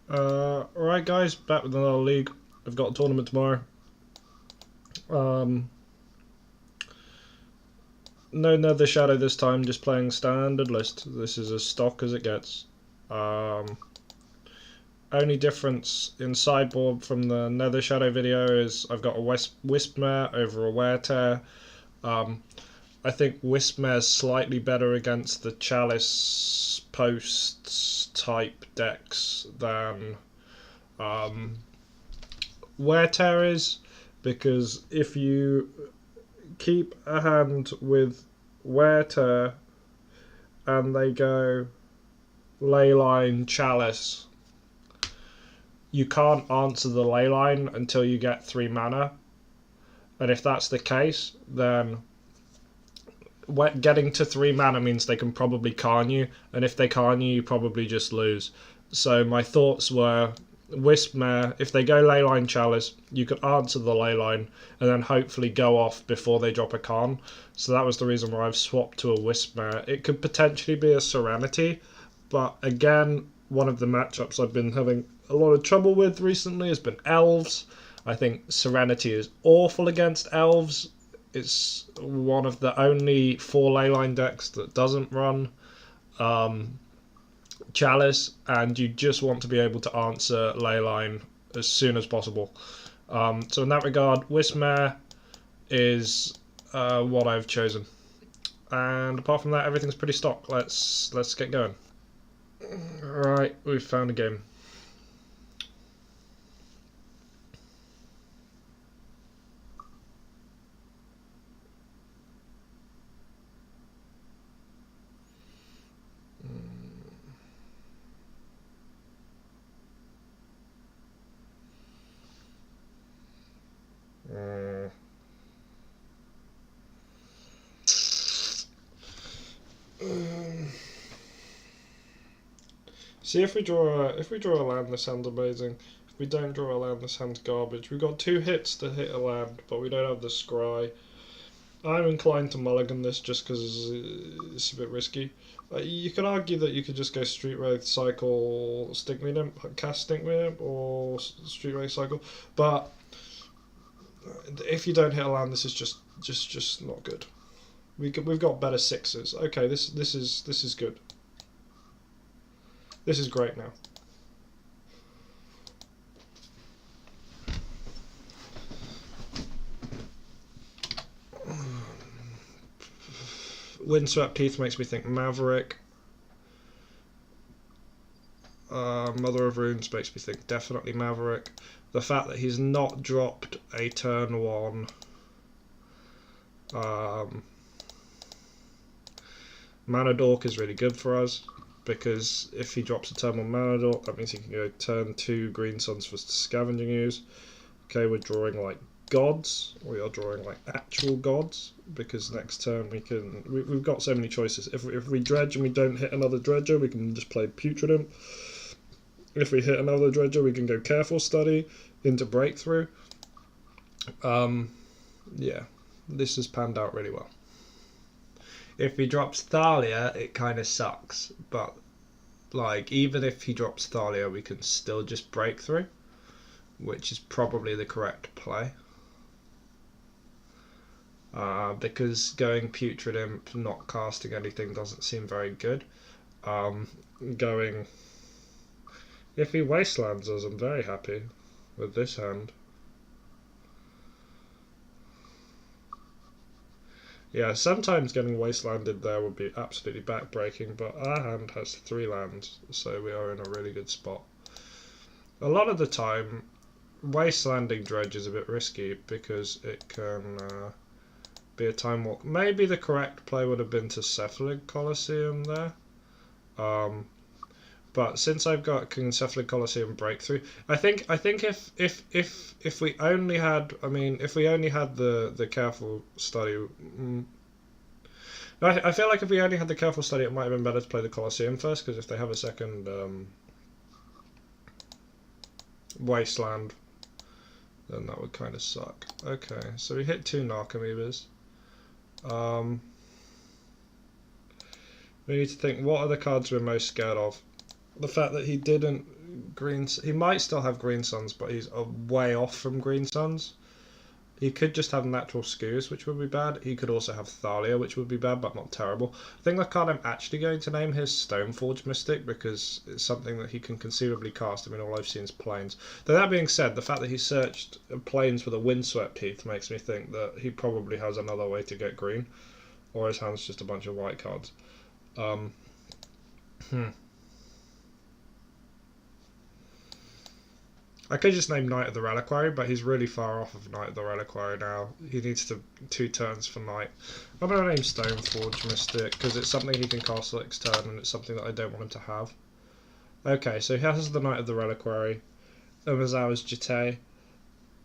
Alright guys, back with another league. I've got a tournament tomorrow. No Nether Shadow this time, just playing standard list. This is as stock as it gets. Only difference in sideboard from the Nether Shadow video is I've got a Wispmare over a Wear Tear. I think Wispmare's slightly better against the Chalice posts type decks than Wear Tear is, because if you keep a hand with Wear Tear and they go Leyline Chalice, you can't answer the Leyline until you get 3 mana. And if that's the case, then getting to 3 mana means they can probably Karn you, and if they Karn you, you probably just lose. So my thoughts were, Wispmare, if they go Leyline Chalice, you could answer the Leyline and then hopefully go off before they drop a Karn. So that was the reason why I've swapped to a Wispmare. It could potentially be a Serenity, but again, one of the matchups I've been having a lot of trouble with recently has been Elves. I think Serenity is awful against Elves. It's one of the only 4 Leyline decks that doesn't run Chalice, and you just want to be able to answer Leyline as soon as possible. So in that regard, Wispmare is what I've chosen. And apart from that, everything's pretty stock. Let's get going. Right, we've found a game. See, if we draw a land, this hand's amazing. If we don't draw a land, this hand's garbage. We've got 2 hits to hit a land, but we don't have the scry. I'm inclined to mulligan this just because it's a bit risky. You could argue that you could just go Street Wraith, cycle Stinkweed Imp, cast Stinkweed Imp, or Street Wraith, cycle. But if you don't hit a land, this is just not good. We've got better 6s. Okay, this is good. This is great now. Windswept Teeth makes me think Maverick. Mother of Runes makes me think definitely Maverick. The fact that he's not dropped a turn 1 Mana Dork is really good for us, because if he drops a turn 1 Mana Dork, that means he can go turn 2 Green Suns for Scavenging Ooze. Okay, we're drawing like gods. We are drawing like actual gods, because next turn we've got so many choices. If we dredge and we don't hit another dredger, we can just play Putrid Imp. If we hit another dredger, we can go Careful Study into Breakthrough. Yeah, this has panned out really well. If he drops Thalia, it kind of sucks, but like even if he drops Thalia, we can still just Breakthrough, which is probably the correct play. Because going Putrid Imp, not casting anything, doesn't seem very good. If he Wastelands us, I'm very happy with this hand. Yeah, sometimes getting Wastelanded there would be absolutely backbreaking, but our hand has 3 lands, so we are in a really good spot. A lot of the time, Wastelanding Dredge is a bit risky, because it can be a time walk. Maybe the correct play would have been to Cephalid Colosseum there. But since I've got Cephalid Colosseum Breakthrough, I think if we only had, if we only had the Careful Study. I feel like if we only had the Careful Study, it might have been better to play the Colosseum first, because if they have a second Wasteland, then that would kind of suck. Okay, so we hit 2 Narcomoebas. We need to think, what are the cards we're most scared of? The fact that he didn't green. He might still have green suns, but he's way off from green suns. He could just have natural skews, which would be bad. He could also have Thalia, which would be bad, but not terrible. I think the card I'm actually going to name his Stoneforge Mystic, because it's something that he can conceivably cast. I mean, all I've seen is Plains. Though that being said, the fact that he searched Plains with a Windswept Heath makes me think that he probably has another way to get green. Or his hand's just a bunch of white cards. I could just name Knight of the Reliquary, but he's really far off of Knight of the Reliquary now. He needs 2 turns for Knight. I'm going to name Stoneforge Mystic, because it's something he can cast next turn, and it's something that I don't want him to have. Okay, so he has the Knight of the Reliquary. Umezawa's Jite.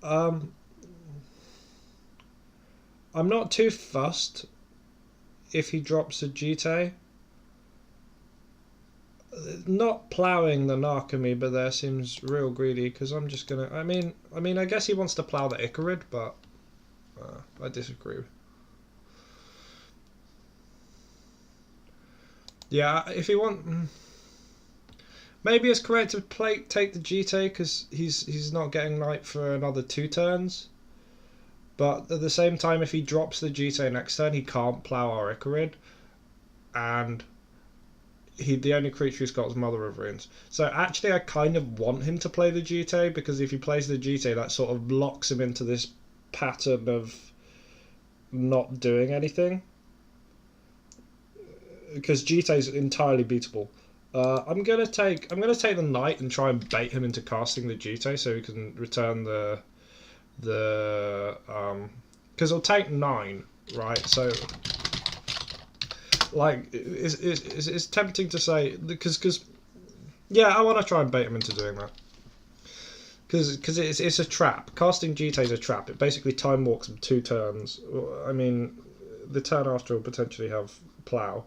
I'm not too fussed if he drops a Jite. Not ploughing the Narcomoeba there seems real greedy, because I'm just gonna. I mean, I guess he wants to plough the Icarid, but I disagree. Yeah, if he maybe it's correct to take the Jite, because he's not getting Knight for another 2 turns. But at the same time, if he drops the Jite next turn, he can't plough our Icarid, and the only creature he's got is Mother of Runes. So actually I kind of want him to play the Jite, because if he plays the Jite, that sort of locks him into this pattern of not doing anything. Because Jite is entirely beatable. I'm gonna take the Knight and try and bait him into casting the Jite, so he can return because he'll take 9, right? So like, it's tempting to say, because yeah, I want to try and bait him into doing that, because it's a trap. Casting Jite is a trap. It basically time walks him 2 turns. I mean, the turn after will potentially have plough.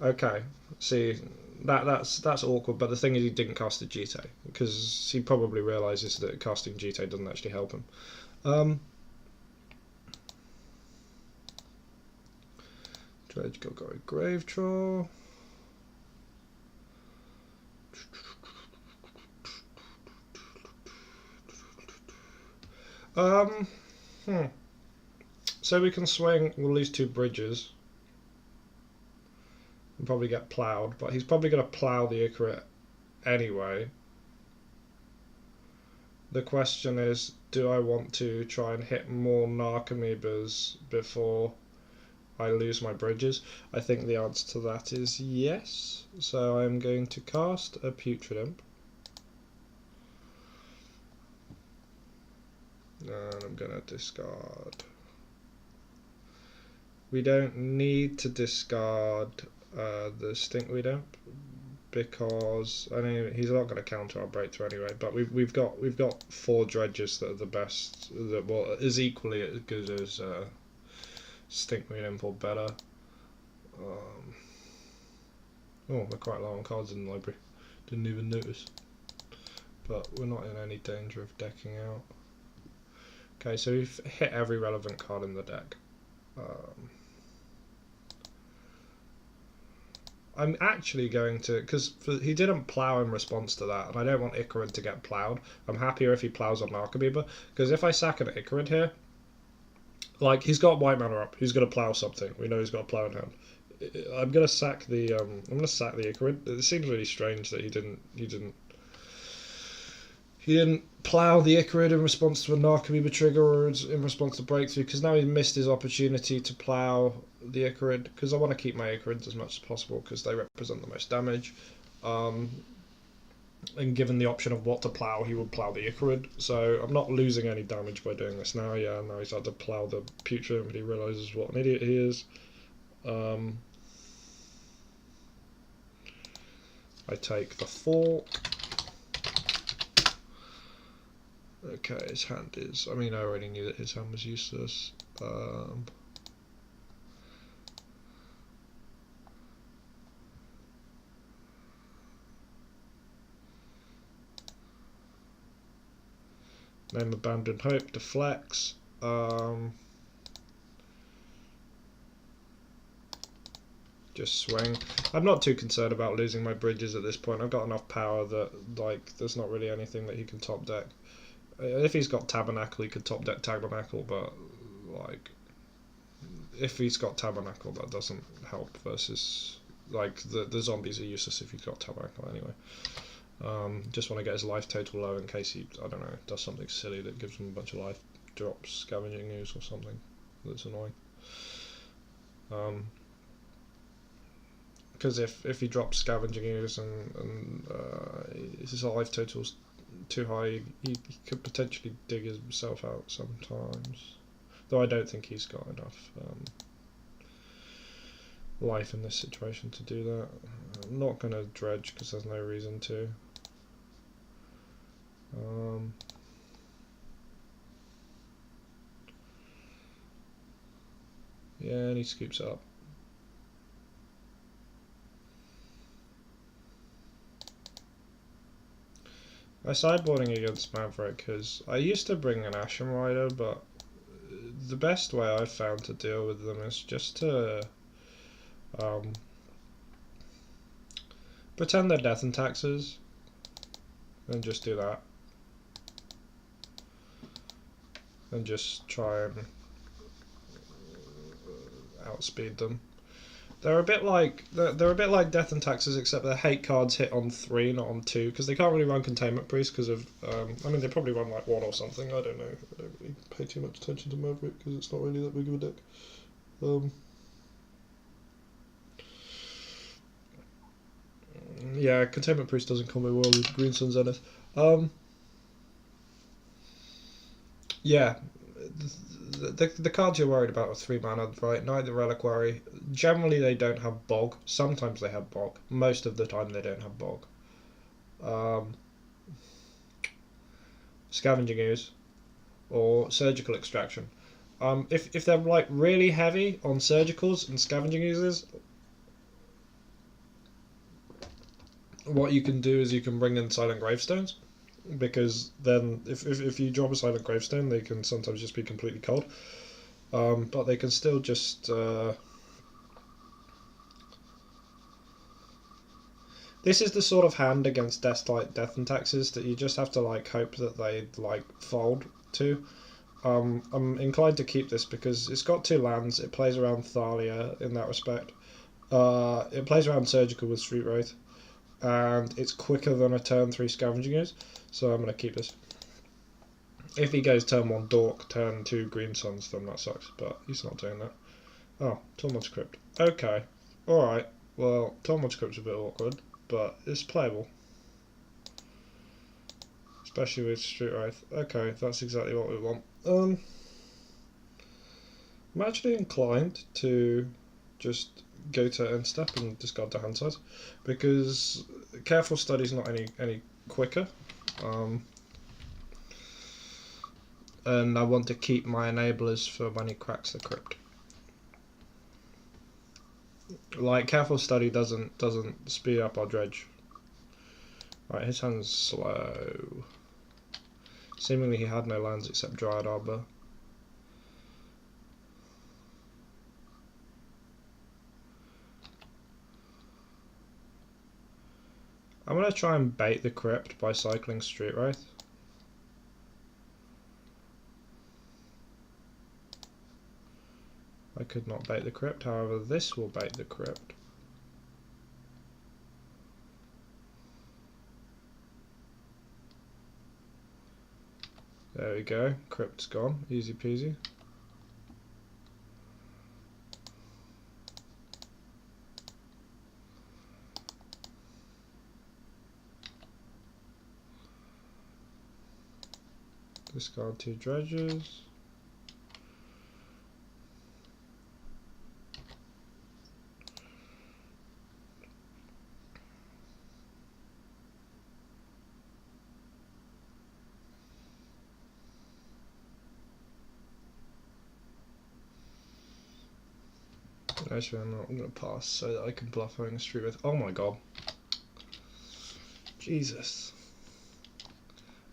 Okay, see, that's awkward. But the thing is, he didn't cast the Jite, because he probably realizes that casting Jite doesn't actually help him. Dredge, Golgari, Grave Troll. So we can swing. We'll lose 2 bridges. And probably get ploughed, but he's probably going to plough the Icarid anyway. The question is, do I want to try and hit more Narcomoebas before I lose my bridges? I think the answer to that is yes. So I'm going to cast a Putrid Imp. And I'm going to discard. We don't need to discard the Stinkweed Imp, because I mean he's not going to counter our Breakthrough anyway. But we've got 4 Dredges that are the best, that is equally as good as Stinkweed Imp or better. Oh, we're quite low on cards in the library. Didn't even notice. But we're not in any danger of decking out. Okay, so we've hit every relevant card in the deck. I'm actually going to, because he didn't plough in response to that, and I don't want Icarid to get ploughed. I'm happier if he ploughs on Narcomoeba, because if I sack an Icarid here, like, he's got white mana up, he's going to plough something. We know he's got a plough in hand. I'm going to sack the Icarid. It seems really strange that he didn't plough the Icarid in response to a Narcomoeba trigger, or in response to Breakthrough, because now he's missed his opportunity to plough the Icarid, because I want to keep my Icarids as much as possible, because they represent the most damage. And given the option of what to plough, he would plough the Icarid, so I'm not losing any damage by doing this now. Yeah, now he's had to plough the Putrid, but he realises what an idiot he is. I take the fork. Okay, his hand is... I mean, I already knew that his hand was useless. Name Abandoned Hope, deflects. just swing. I'm not too concerned about losing my bridges at this point. I've got enough power that, like, there's not really anything that he can top deck. If he's got Tabernacle, he could top deck Tabernacle, but, like, if he's got Tabernacle, that doesn't help versus, like, the zombies are useless if he's got Tabernacle anyway. Just want to get his life total low in case he, I don't know, does something silly that gives him a bunch of life, drops Scavenging Ooze or something that's annoying. Because if he drops Scavenging Ooze and his life total's too high, he could potentially dig himself out sometimes. Though I don't think he's got enough life in this situation to do that. I'm not going to dredge because there's no reason to. Yeah, and he scoops up. I sideboarding against Maverick because I used to bring an Ashen Rider, but the best way I've found to deal with them is just to pretend they're death and taxes and just do that. And just try and outspeed them. They're a bit like Death and Taxes, except their hate cards hit on 3, not on 2, because they can't really run Containment Priest because of. I mean, they probably run like 1 or something. I don't know. I don't really pay too much attention to Maverick because it's not really that big of a deck. Yeah, Containment Priest doesn't come very well with Green Sun Zenith. Yeah. The cards you're worried about are 3 mana, right? Knight the Reliquary. Generally, they don't have Bog. Sometimes they have Bog. Most of the time, they don't have Bog. Scavenging Ooze or Surgical Extraction. If they're like really heavy on Surgicals and Scavenging Oozes, what you can do is you can bring in Silent Gravestones. Because then, if you drop a Silent Gravestone, they can sometimes just be completely cold. But they can still just. This is the sort of hand against Death and Taxes that you just have to like hope that they like fold to. I'm inclined to keep this because it's got 2 lands. It plays around Thalia in that respect. It plays around Surgical with Street Wraith, and it's quicker than a turn 3 Scavenging Ooze. So I'm going to keep this. If he goes turn 1 Dork, turn 2 Green Suns, then that sucks, but he's not doing that. Oh, Tormod's Crypt. Okay, alright. Well, Tormod's Crypt's a bit awkward, but it's playable. Especially with Street Wraith. Okay, that's exactly what we want. I'm actually inclined to just go to end step and discard the hand size, because Careful Study's not any quicker. And I want to keep my enablers for when he cracks the crypt. Like Careful Study doesn't speed up our dredge. Right, his hand's slow. Seemingly he had no lands except Dryad Arbor. I'm going to try and bait the crypt by cycling Street Wraith. I could not bait the crypt, however this will bait the crypt. There we go, crypt's gone, easy peasy. Discard 2 dredges. Actually, I'm going to pass so that I can bluff having a Street with. Oh my god. Jesus.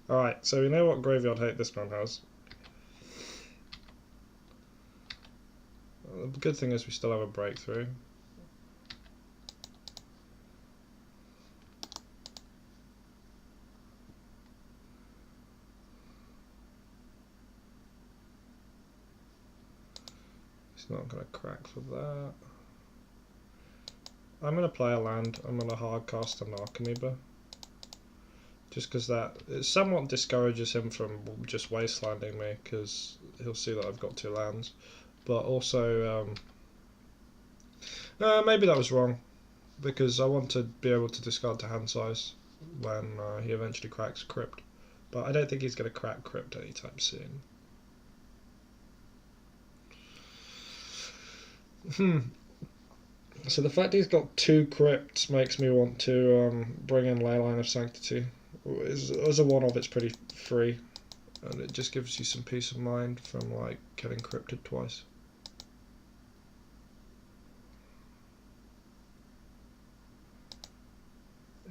Alright, so we know what graveyard hate this man has. The good thing is we still have a breakthrough. not going to crack for that. I'm going to play a land. I'm going to hard cast an Archimeber. Just because that it somewhat discourages him from just wastelanding me, because he'll see that I've got 2 lands. But also, maybe that was wrong, because I want to be able to discard to hand size when he eventually cracks Crypt. But I don't think he's going to crack Crypt anytime soon. So the fact he's got 2 Crypts makes me want to bring in Leyline of Sanctity. As a one-off, it's pretty free, and it just gives you some peace of mind from like getting crypted twice.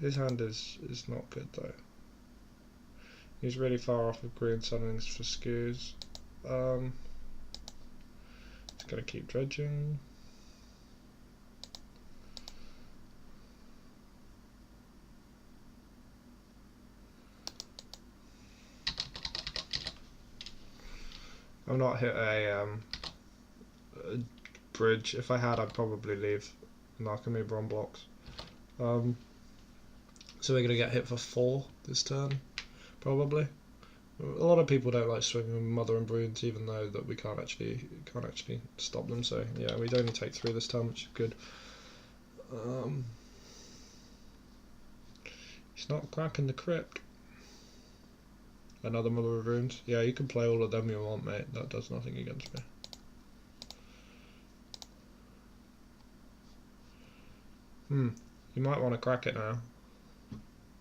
His hand is not good though. He's really far off of green sunnings for skews. He's gonna keep dredging. I've not hit a bridge. If I had, I'd probably leave an Archimeber on blocks. So we're going to get hit for 4 this turn, probably. A lot of people don't like swinging with Mother and Bruins, even though that we can't actually stop them. So yeah, we'd only take 3 this turn, which is good. He's not cracking the Crypt. Another Mother of Runes. Yeah, you can play all of them you want, mate. That does nothing against me. You might want to crack it now.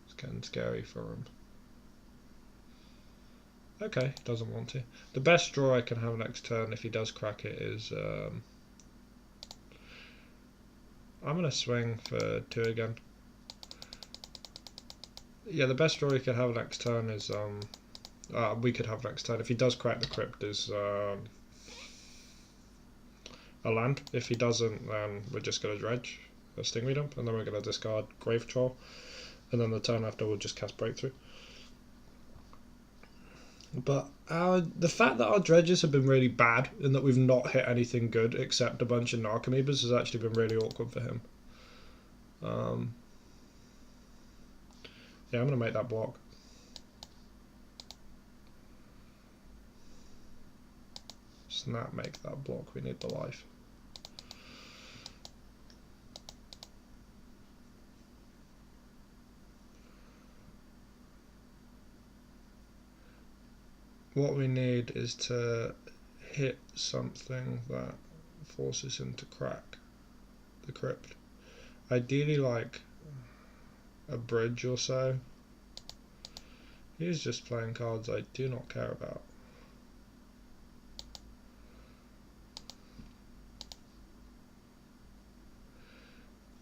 It's getting scary for him. Okay, doesn't want to. The best draw I can have next turn if he does crack it is... I'm going to swing for 2 again. Yeah, the best draw you could have next turn is... we could have next turn. If he does crack the Crypt is a land. If he doesn't, then we're just going to dredge a Stingray Dump, and then we're going to discard Grave Troll, and then the turn after we'll just cast Breakthrough. But the fact that our dredges have been really bad, and that we've not hit anything good except a bunch of Archimebers, has actually been really awkward for him. Yeah, I'm going to make that block. Snap, make that block. We need the life. What we need is to hit something that forces him to crack the Crypt. Ideally like a bridge or so. He's just playing cards I do not care about.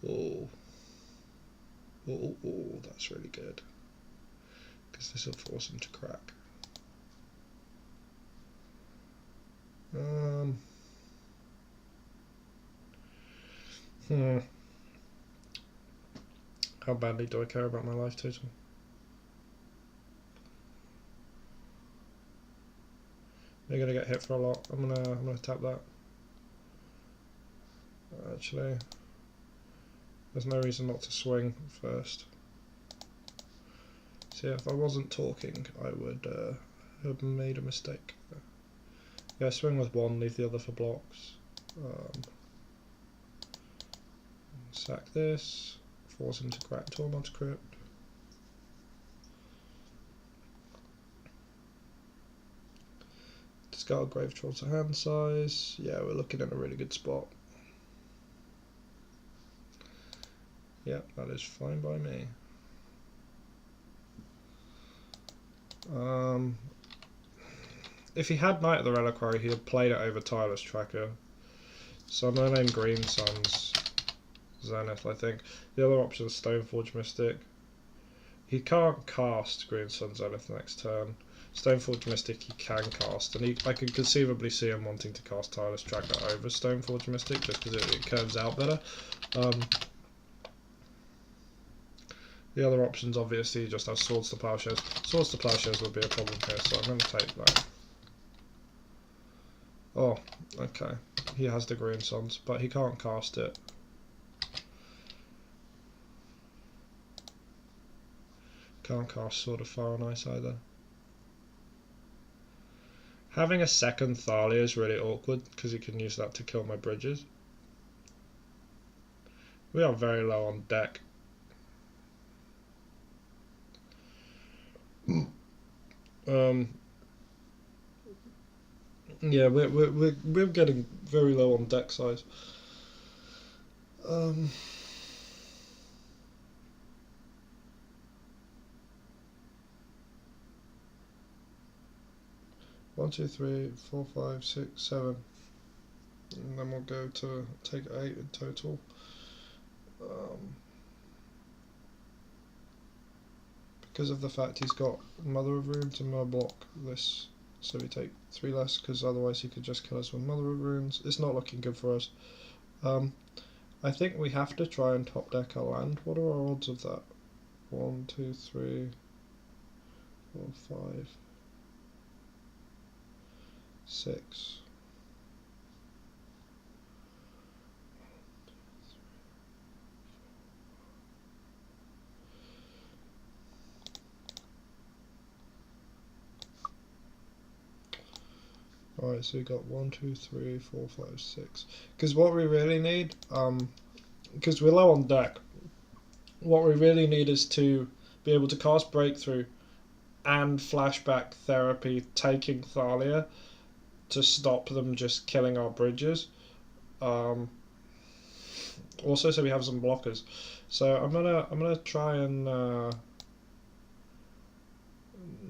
Oh, that's really good, because this will force him to crack. How badly do I care about my life total? They're gonna get hit for a lot. I'm gonna tap that. Actually, there's no reason not to swing first. See, if I wasn't talking, I would have made a mistake. Yeah, swing with 1, leave the other for blocks. Sack this, force him to crack Tormod's Crypt. Discard Grave Troll to hand size. Yeah, we're looking at a really good spot. Yep, that is fine by me. If he had Knight of the Reliquary, he'd have played it over Tireless Tracker. So I'm going to name Green Sun's Zenith, I think. The other option is Stoneforge Mystic. He can't cast Green Sun Zenith next turn. Stoneforge Mystic he can cast, and I could conceivably see him wanting to cast Tireless Tracker over Stoneforge Mystic just because it curves out better. The other options obviously just have Swords to Plowshares. Swords to Plowshares would be a problem here, so I'm going to take that. Oh, okay. He has the Green Sons, but he can't cast it. Can't cast Sword of Fire and Ice either. Having a second Thalia is really awkward because you can use that to kill my bridges. We are very low on deck. Yeah, we're getting very low on deck size. 1, 2, 3, 4, 5, 6, 7. And then we'll go to take 8 in total. Because of the fact he's got Mother of Runes and no block this, so we take 3 less, because otherwise he could just kill us with Mother of Runes. It's not looking good for us. I think we have to try and top deck our land. What are our odds of that? 1, 2, 3, 4, 5, 6. Alright, so we got 1, 2, 3, 4, 5, 6. Because what we really need, because we're low on deck, what we really need is to be able to cast Breakthrough and Flashback Therapy, taking Thalia to stop them just killing our bridges. Also, so we have some blockers. So I'm gonna try and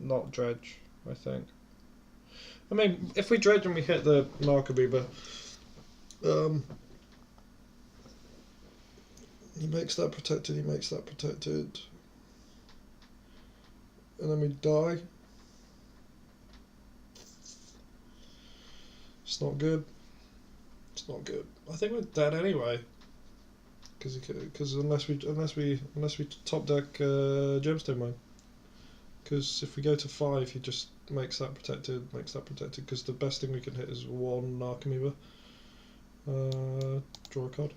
not dredge, I think. I mean, if we dredge and we hit the Narcomoeba, he makes that protected, and then we die. It's not good. It's not good. I think we're dead anyway. Because unless we top deck Gemstone Mine. Because if we go to 5, he just makes that protected, because the best thing we can hit is 1 Narcomoeba. Draw a card.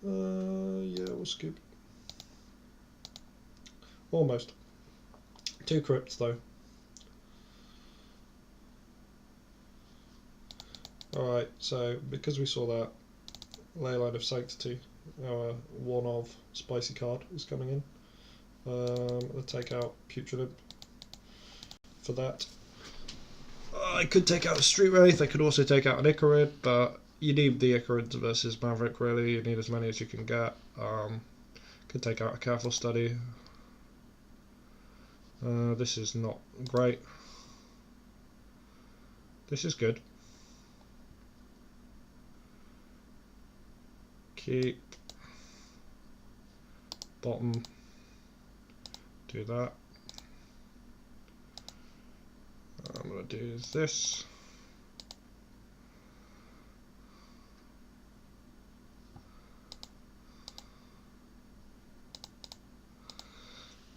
Yeah, we'll skip. Almost. 2 crypts though. Alright, so because we saw that, Leyline of Sanctity, our 1 of spicy card is coming in. Let's take out Putrid Imp for that. I could take out a Street Wraith, I could also take out an Icarid, but you need the Icarids versus Maverick really, you need as many as you can get. Could take out a Careful Study. This is not great. This is good. Keep. Bottom. Do that. I'm going to do this.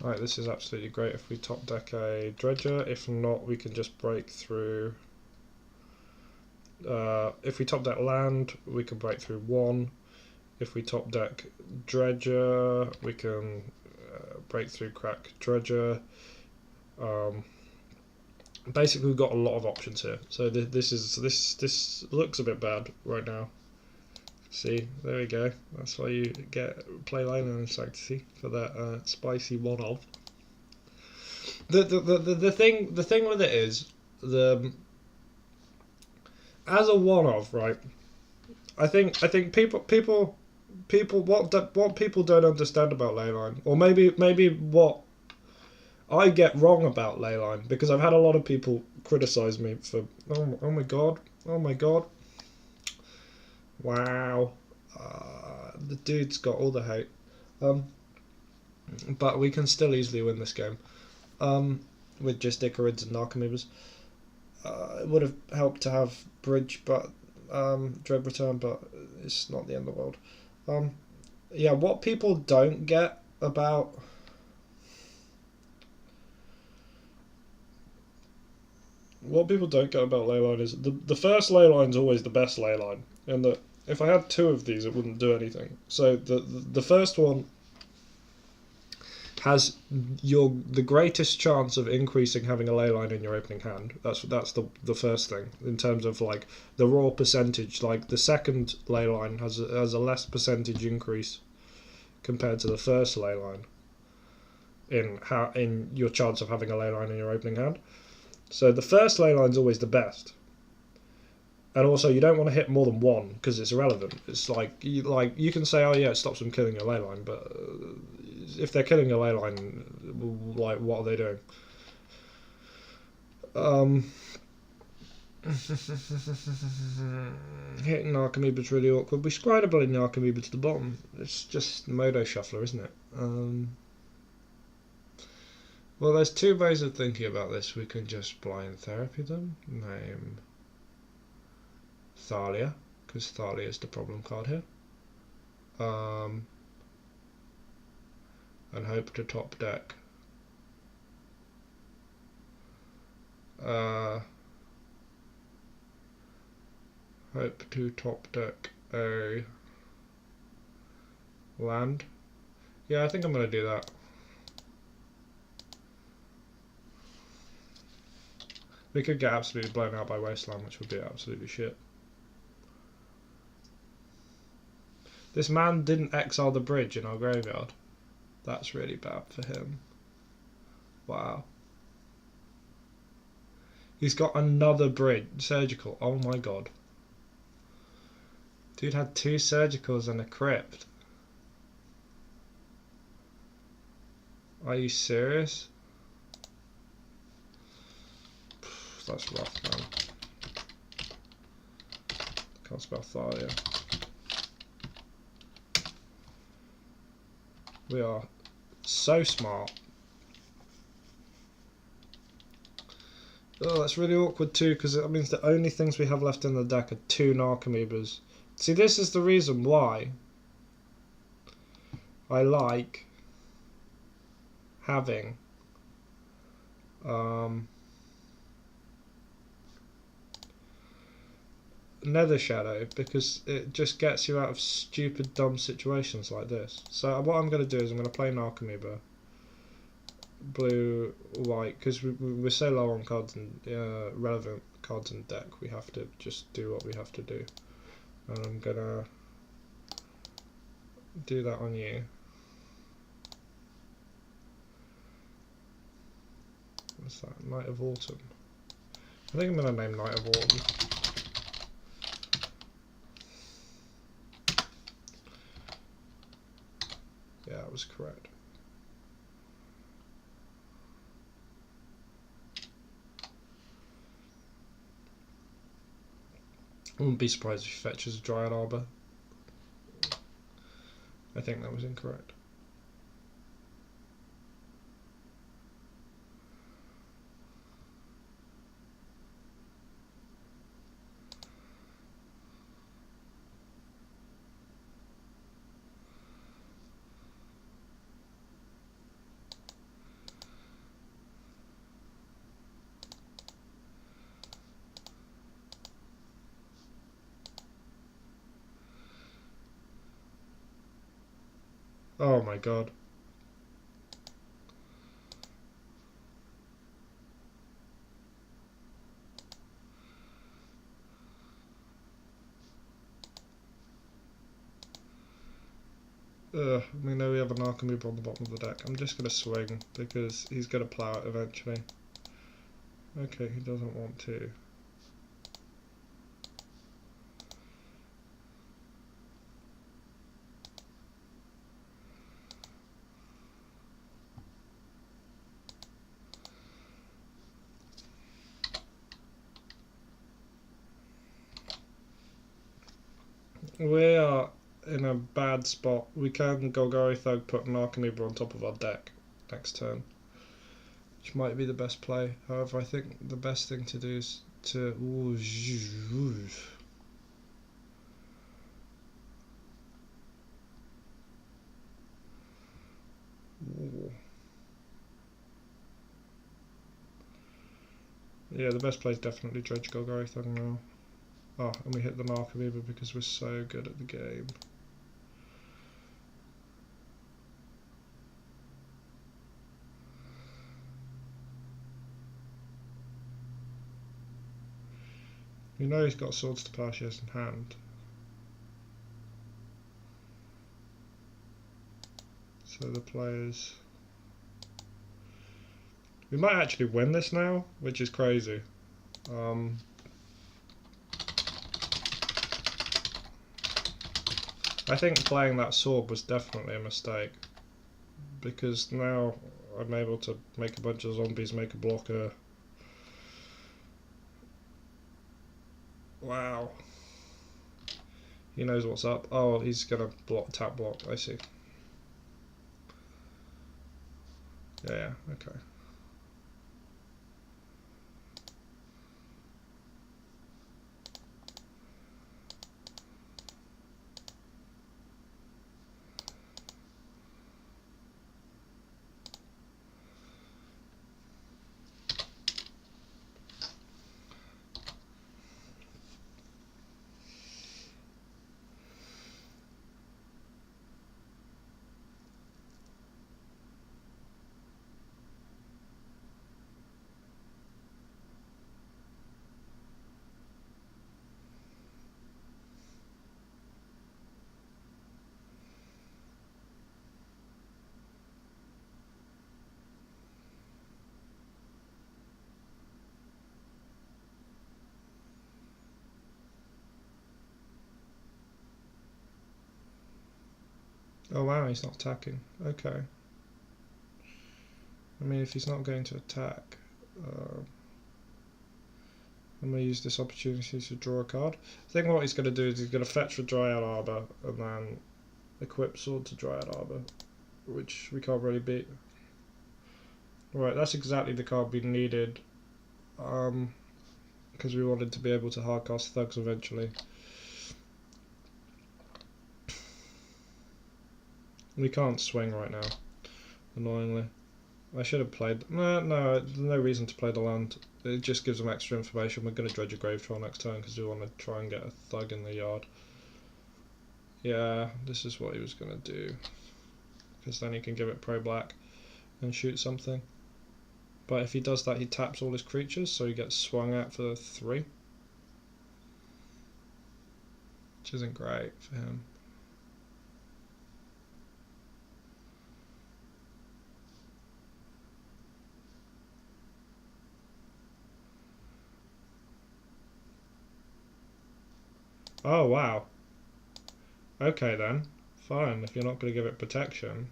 Alright, this is absolutely great if we top deck a Dredger. If not, we can just break through. If we top deck land, we can break through 1. If we top deck Dredger, we can break through crack Dredger. Basically, we've got a lot of options here. So this looks a bit bad right now. See, there we go. That's why you play Leyline of Sanctity for that spicy 1 of. The thing with it is as a 1 of, right. I think people what people don't understand about Leyline, or maybe what I get wrong about Leyline, because I've had a lot of people criticize me for oh my god, wow, the dude's got all the hate, but we can still easily win this game with just Icarids and Narcomoebas. It would have helped to have Bridge, but Dread Return, but it's not the end of the world. Yeah, what people don't get about what people don't get about leyline is the first leyline's always the best leyline, and that if I had 2 of these, it wouldn't do anything. So the first one has the greatest chance of increasing having a leyline in your opening hand. That's the first thing in terms of like the raw percentage. Like the second leyline has a less percentage increase compared to the first leyline in your chance of having a leyline in your opening hand. So the first leyline's always the best. And also, you don't want to hit more than 1 because it's irrelevant. It's like you can say, oh yeah, it stops them killing your leyline, but if they're killing your leyline, like what are they doing? Hitting Narcomoeba's really awkward. We scryed a bloody Narcomoeba to the bottom. It's just Modo Shuffler, isn't it? Well, there's 2 ways of thinking about this. We can just blind therapy them. Name Thalia, because Thalia is the problem card here. And hope to top deck. Hope to top deck a land. Yeah, I think I'm going to do that. We could get absolutely blown out by Wasteland, which would be absolutely shit. This man didn't exile the bridge in our graveyard. That's really bad for him. Wow. He's got another bridge. Surgical. Oh my god. Dude had 2 surgicals and a crypt. Are you serious? That's rough, man. Can't spell Thalia. We are so smart. Oh, that's really awkward too, because that means the only things we have left in the deck are 2 Narcomoebas. See, this is the reason why I like having Nether Shadow, because it just gets you out of stupid dumb situations like this. So what I'm going to do is I'm going to play Narcomoeba blue white, because we're so low on cards and relevant cards in deck, we have to just do what we have to do. And I'm going to do that on you. What's that? Night of Autumn. I think I'm going to name Night of Autumn. Yeah, that was correct. I wouldn't be surprised if he fetches a Dryad Arbor. I think that was incorrect. Oh my god. We know we have an Narcomoeba on the bottom of the deck. I'm just going to swing because he's going to plow it eventually. Okay, he doesn't want to. We are in a bad spot. We can Golgari Thug put an Narcomoeba on top of our deck next turn, which might be the best play. However, I think the best thing to do is to... Yeah, the best play is definitely Dredge Golgari Thug now. Oh, and we hit the Narcomoeba because we're so good at the game. You know he's got Swords to Plowshares in hand. So the players... We might actually win this now, which is crazy. I think playing that sword was definitely a mistake, because now I'm able to make a bunch of zombies, make a blocker. Wow. He knows what's up. Oh, he's gonna tap block, I see. Yeah, okay. Oh wow, he's not attacking. Okay. I mean, if he's not going to attack, I'm going to use this opportunity to draw a card. I think what he's going to do is he's going to fetch for Dryad Arbor and then equip Sword to Dryad Arbor, which we can't really beat. Right, that's exactly the card we needed, because we wanted to be able to hardcast Thugs eventually. We can't swing right now, annoyingly. I should have played... No, there's no reason to play the land. It just gives them extra information. We're going to dredge a Grave Troll next turn because we want to try and get a Thug in the yard. Yeah, this is what he was going to do. Because then he can give it Pro Black and shoot something. But if he does that, he taps all his creatures, so he gets swung at for 3. Which isn't great for him. Oh, wow. Okay then. Fine, if you're not going to give it protection,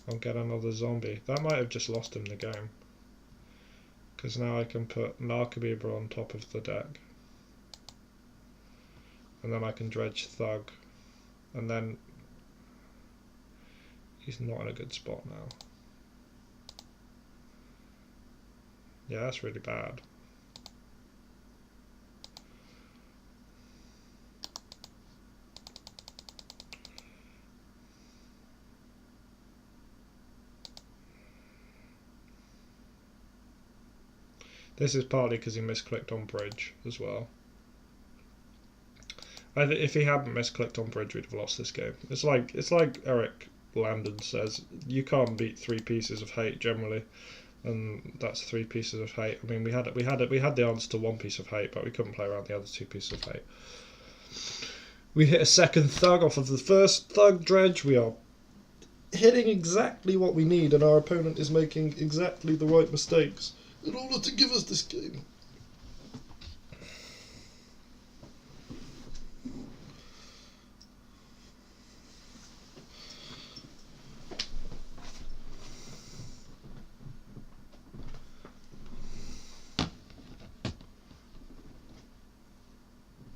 I'll get another zombie. That might have just lost him the game. Because now I can put Narcomoeba on top of the deck. And then I can dredge Thug. And then he's not in a good spot now. Yeah, that's really bad. This is partly because he misclicked on bridge as well. If he hadn't misclicked on bridge, we'd have lost this game. It's like Eric Landon says, you can't beat 3 pieces of hate generally, and that's 3 pieces of hate. I mean, we had the answer to 1 piece of hate, but we couldn't play around the other 2 pieces of hate. We hit a second Thug off of the first Thug dredge. We are hitting exactly what we need, and our opponent is making exactly the right mistakes in order to give us this game.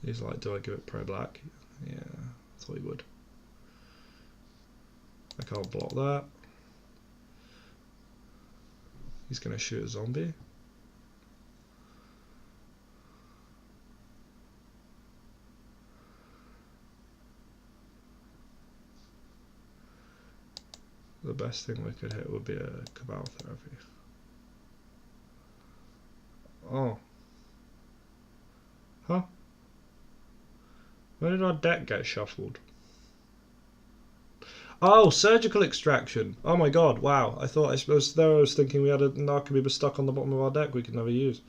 He's like, do I give it Pro Black? Yeah, I thought he would. I can't block that. He's going to shoot a zombie. The best thing we could hit would be a Cabal Therapy. Oh. Huh? Where did our deck get shuffled? Oh, surgical extraction. Oh my god, wow. I was thinking we had an Archimedes stuck on the bottom of our deck we could never use.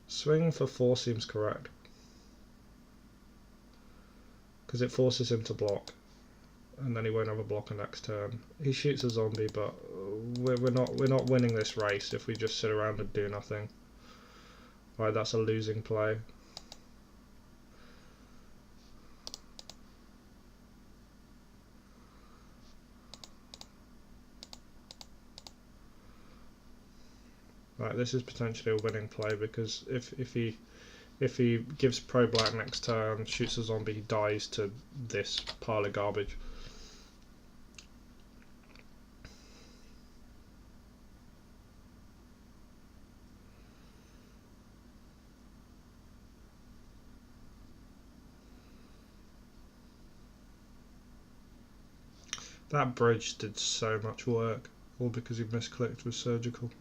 Swing for 4 seems correct. Because it forces him to block. And then he won't have a blocker next turn. He shoots a zombie, but we're not winning this race if we just sit around and do nothing. Right, that's a losing play. Right, this is potentially a winning play because if he gives pro black next turn, shoots a zombie, he dies to this pile of garbage. That bridge did so much work, all because he misclicked with surgical.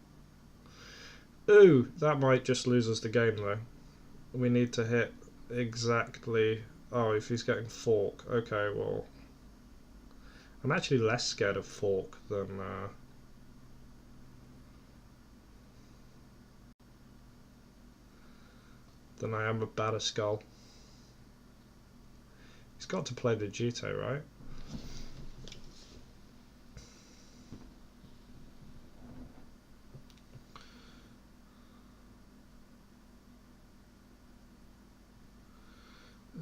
Ooh, that might just lose us the game though. We need to hit exactly... Oh, if he's getting fork. Okay, well... I'm actually less scared of fork than... than I am of Batterskull. He's got to play the Jito, right?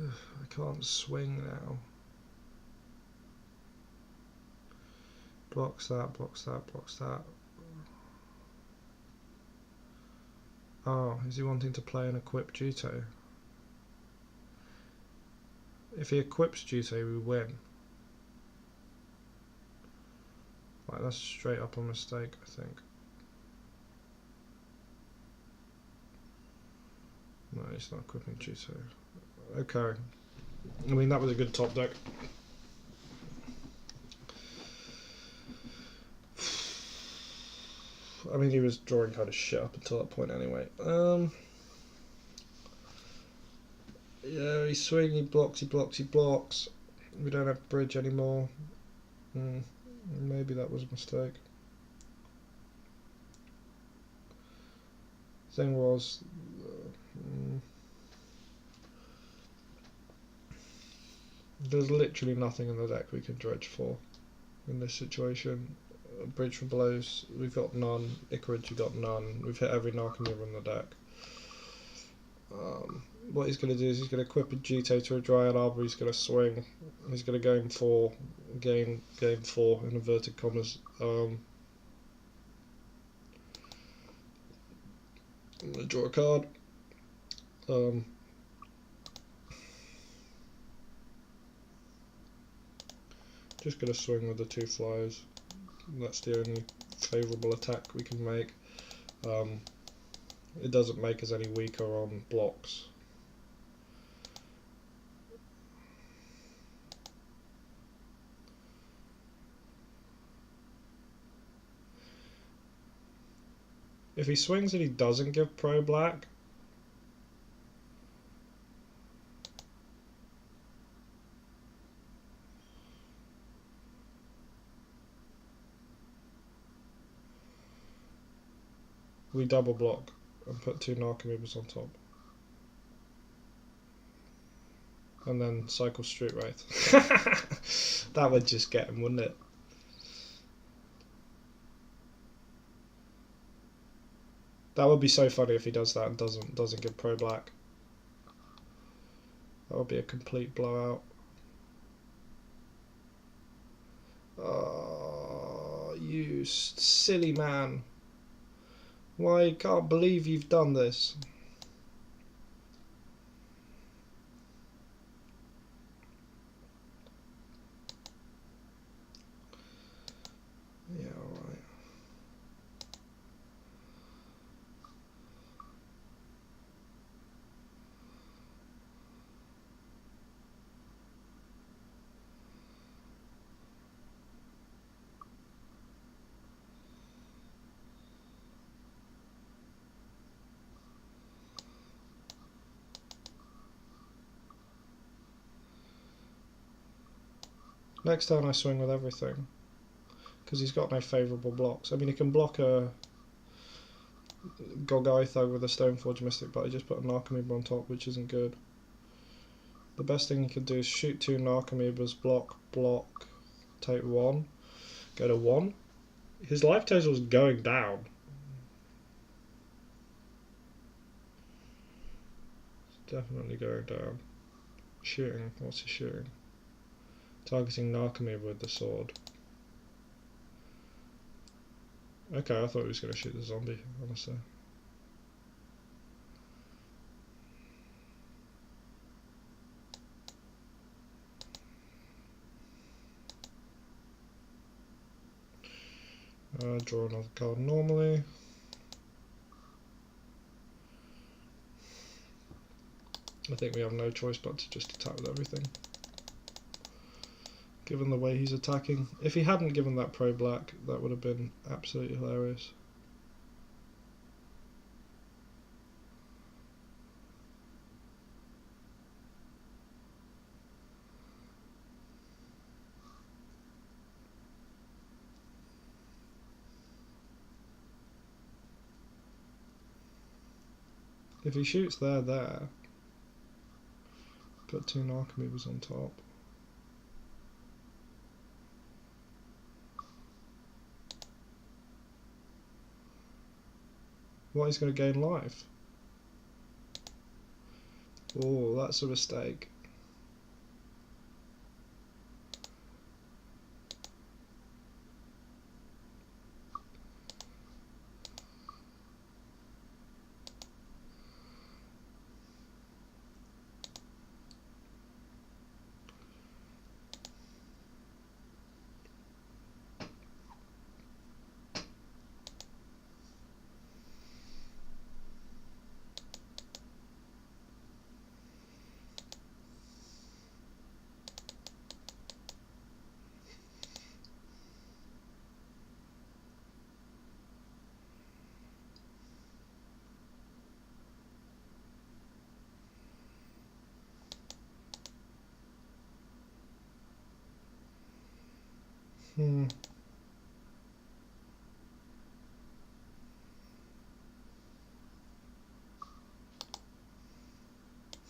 I can't swing now. Blocks that, blocks that, blocks that. Oh, is he wanting to play an equip Jito? If he equips Jito, we win. Like, that's straight up a mistake, I think. No, he's not equipping Jito. Okay. I mean, that was a good top deck. I mean, he was drawing kind of shit up until that point anyway. Yeah, he swings, he blocks, he blocks, he blocks. We don't have bridge anymore. Maybe that was a mistake. Thing was... there's literally nothing in the deck we can dredge for in this situation. Bridge for blows, we've got none. Icarage, we've got none. We've hit every Narcomoeba in the deck. What he's going to do is he's going to equip a Jito to a Dryad Arbor, he's going to swing. He's going to game 4 in inverted commas. I'm going to draw a card. Just going to swing with the 2 flyers. That's the only favourable attack we can make. It doesn't make us any weaker on blocks. If he swings and he doesn't give pro black, we double block and put 2 Narcomoebas on top. And then cycle Street Wraith. That would just get him, wouldn't it? That would be so funny if he does that and doesn't give pro black. That would be a complete blowout. Oh, you silly man. Why, I can't believe you've done this. Yeah, alright. Next turn I swing with everything, because he's got no favourable blocks. I mean, he can block a Golgari Thug with a Stoneforge Mystic, but I just put a Narcomoeba on top, which isn't good. The best thing he could do is shoot 2 Narcomoebas, block, take 1, go to 1. His life total is going down. It's definitely going down. Shooting, what's he shooting? Targeting Narcomoeba with the sword. Okay, I thought he was going to shoot the zombie, honestly. Draw another card normally. I think we have no choice but to just attack with everything, given the way he's attacking. If he hadn't given that pro black, that would have been absolutely hilarious. If he shoots there, put 2 Narcomoebas on top. What, he's going to gain life? Oh, that's a mistake.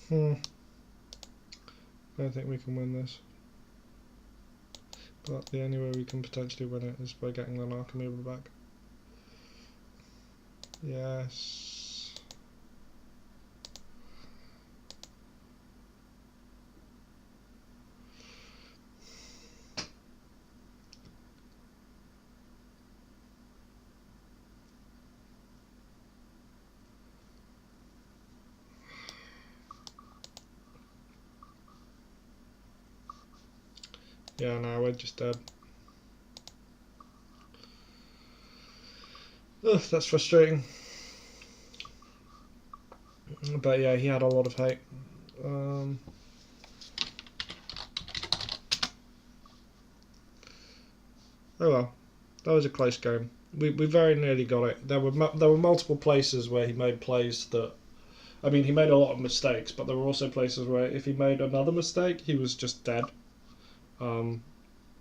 Hmm. I don't think we can win this. But the only way we can potentially win it is by getting the Narcomoeba back. Yes. Yeah, no, we're just dead. Ugh, that's frustrating. But yeah, he had a lot of hate. Oh well, that was a close game. We very nearly got it. There were multiple places where he made plays that, I mean, he made a lot of mistakes, but there were also places where if he made another mistake, he was just dead.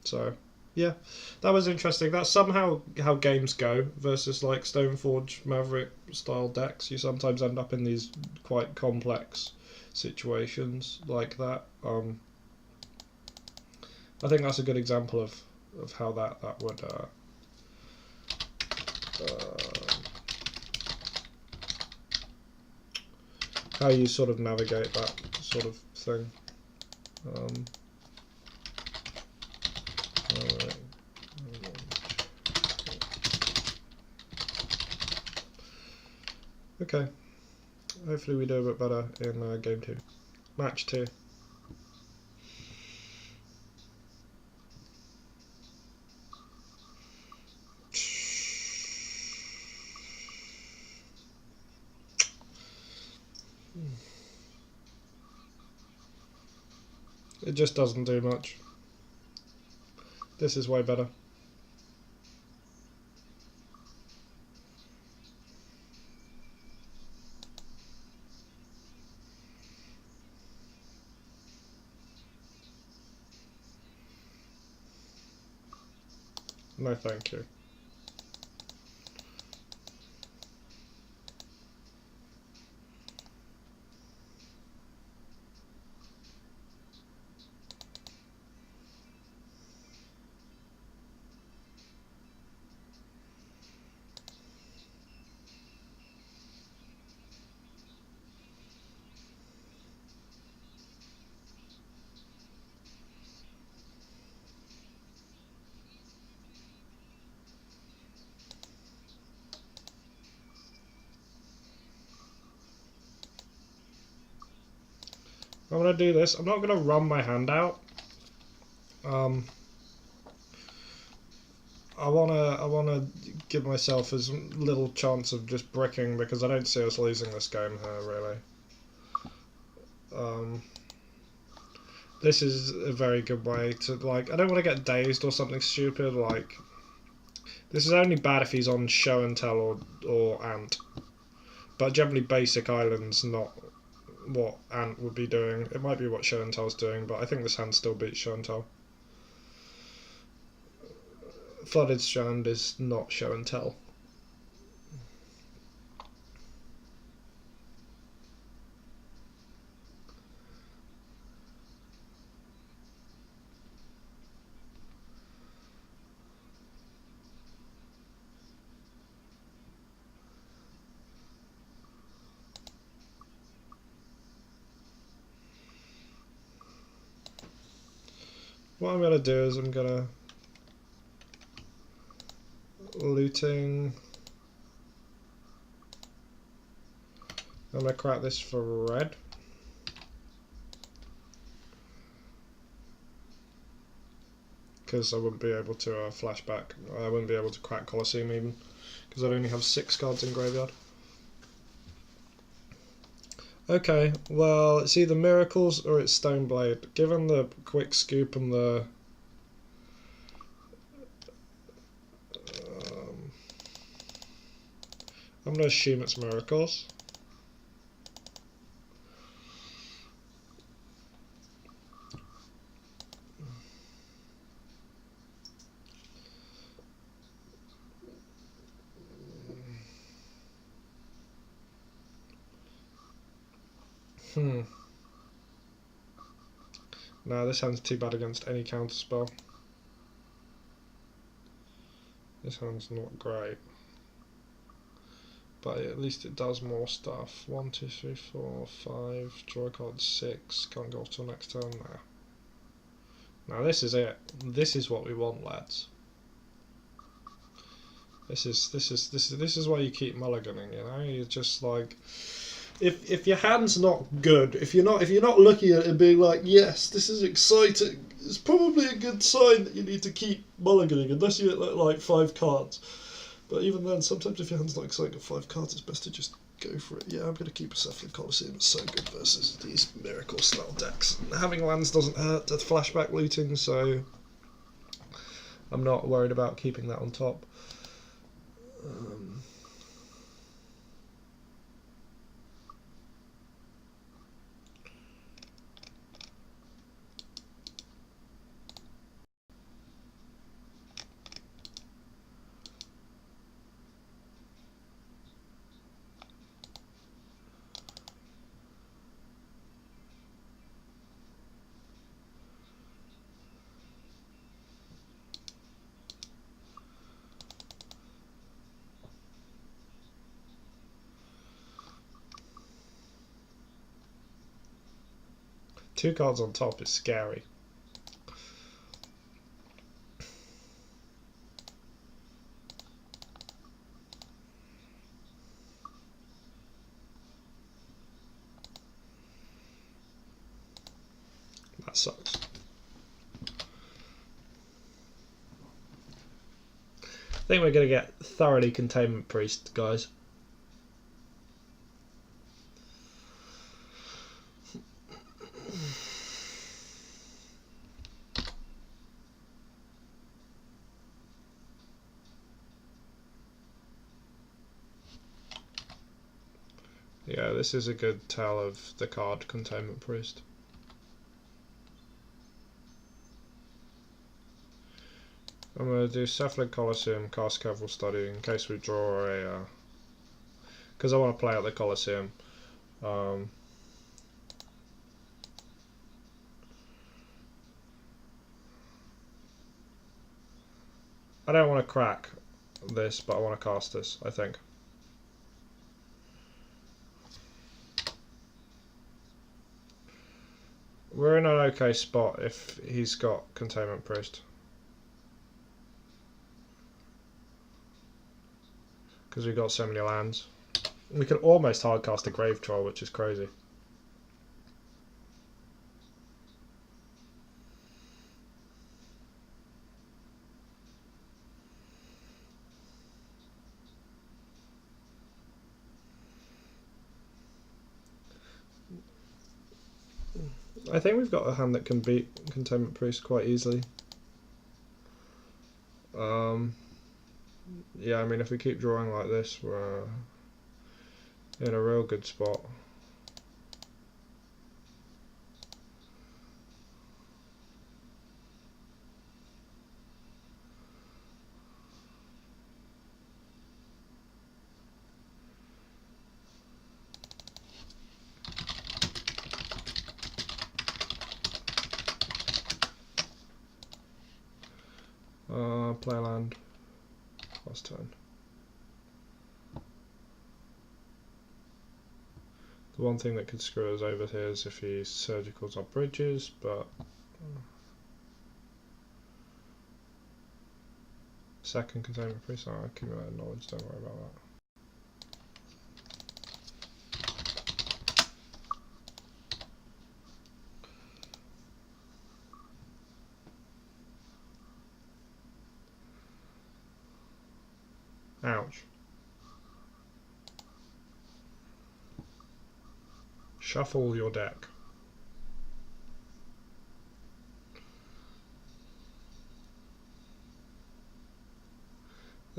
So yeah, that was interesting. That's somehow how games go versus like Stoneforge Maverick style decks. You sometimes end up in these quite complex situations like that. I think that's a good example of how that would how you sort of navigate that sort of thing. Alright. Okay. Hopefully we do a bit better in game 2. Match 2. It just doesn't do much. This is way better. No thank you. I'm gonna do this. I'm not gonna run my hand out. I wanna give myself as little chance of just bricking because I don't see us losing this game here really. This is a very good way to, like, I don't want to get dazed or something stupid, like, this is only bad if he's on show and tell or ant, but generally basic islands, not what ant would be doing. It might be what show and tell's doing, but I think this hand still beats show and tell. Flooded Strand is not show and tell. What I'm gonna do is I'm gonna looting. I'm gonna crack this for red. Because I wouldn't be able to flashback. I wouldn't be able to crack Colosseum even. Because I'd only have 6 cards in graveyard. Okay, well, it's either Miracles or it's Stoneblade. Given the quick scoop and the... I'm going to assume it's Miracles. No, this hand's too bad against any counterspell. This hand's not great. But at least it does more stuff. 1, 2, 3, 4, 5, draw a card 6, can't go off till next turn now. Now this is it. This is what we want, lads. This is why you keep mulliganing, you know? You're just like, if your hand's not good, if you're not looking at it and being like, yes, this is exciting, it's probably a good sign that you need to keep mulliganing, unless you hit like 5 cards. But even then, sometimes if your hand's not exciting at 5 cards, it's best to just go for it. Yeah, I'm gonna keep a Cephalid Colosseum. It's so good versus these Miracle style decks. Having lands doesn't hurt the flashback looting, so I'm not worried about keeping that on top. Two cards on top is scary. That sucks. I think we're going to get thoroughly Containment Priest, guys. Yeah, this is a good tell of the card Containment Priest. I'm going to do Cephalid Colosseum, cast Careful Study in case we draw a... because I want to play at the Colosseum. I don't want to crack this, but I want to cast this, I think. We're in an okay spot if he's got Containment Priest. Because we've got so many lands. We could almost hardcast a Grave Troll, which is crazy. I think we've got a hand that can beat Containment Priest quite easily. Yeah, I mean, if we keep drawing like this, we're in a real good spot. Play land. Last turn. The one thing that could screw us over here is if he surgicals our bridges, but second Containment Priest, I'll accumulate knowledge, don't worry about that. Ouch. Shuffle your deck.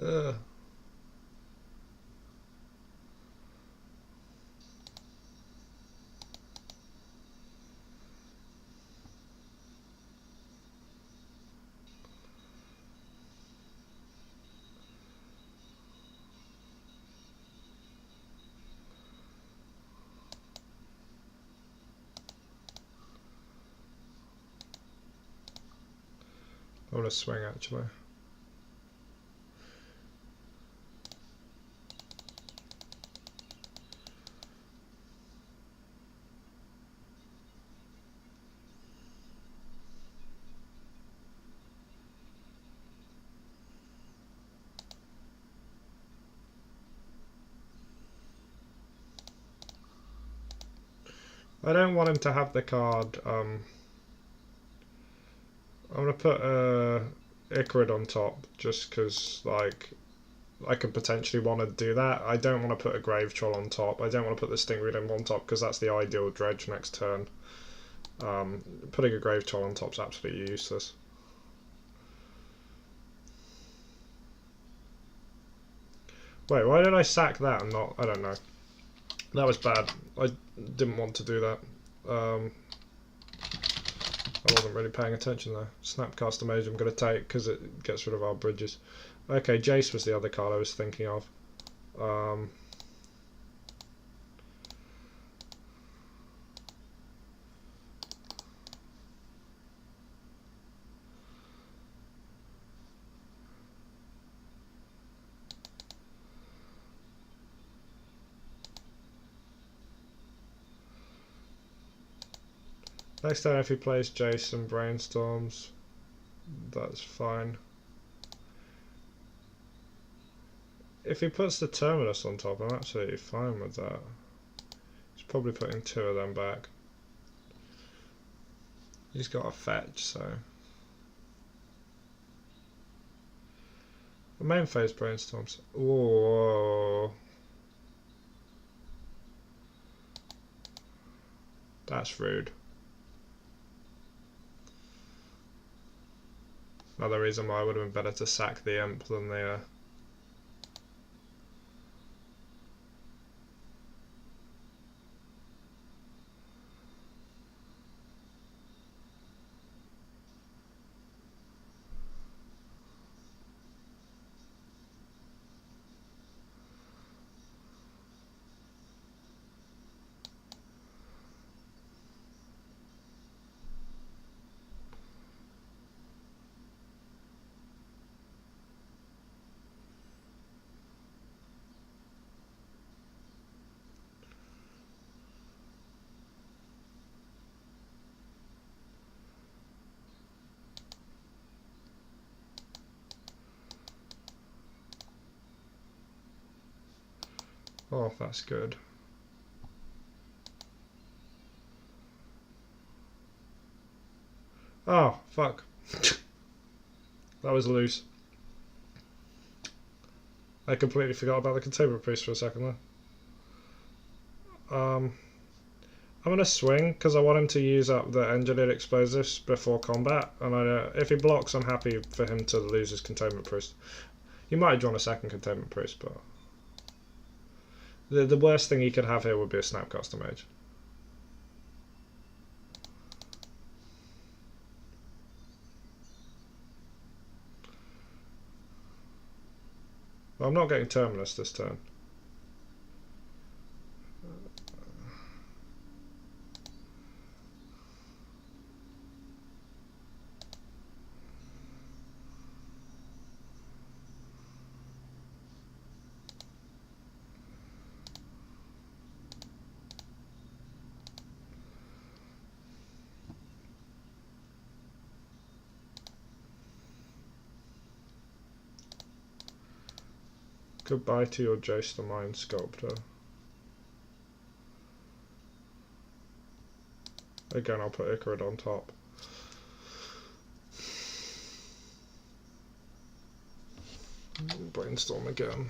Ugh. I want to swing actually. I don't want him to have the card. I'm gonna put Icarid on top just because, like, I could potentially want to do that. I don't want to put a Grave Troll on top. I don't want to put the Stingray Limb on top because that's the ideal Dredge next turn. Putting a Grave Troll on top is absolutely useless. Wait, why did I sack that and not... I don't know. That was bad. I didn't want to do that. I wasn't really paying attention there. Snapcaster Mage I'm going to take because it gets rid of our bridges. Okay, Jace was the other card I was thinking of. Next time if he plays Jace and Brainstorms, that's fine. If he puts the Terminus on top, I'm absolutely fine with that. He's probably putting two of them back. He's got a fetch, so... The main phase Brainstorms. Whoa. That's rude. Another reason why it would have been better to sack the Imp than the... Oh, that's good. Oh, fuck. That was loose. I completely forgot about the containment priest for a second there. I'm gonna swing because I want him to use up the engineered explosives before combat, and if he blocks, I'm happy for him to lose his containment priest. He might have drawn a second containment priest, but the worst thing he could have here would be a Snapcaster Mage. Well, I'm not getting Terminus this turn. Goodbye to your Jace the Mind Sculptor. Again, I'll put Icarid on top. Brainstorm again.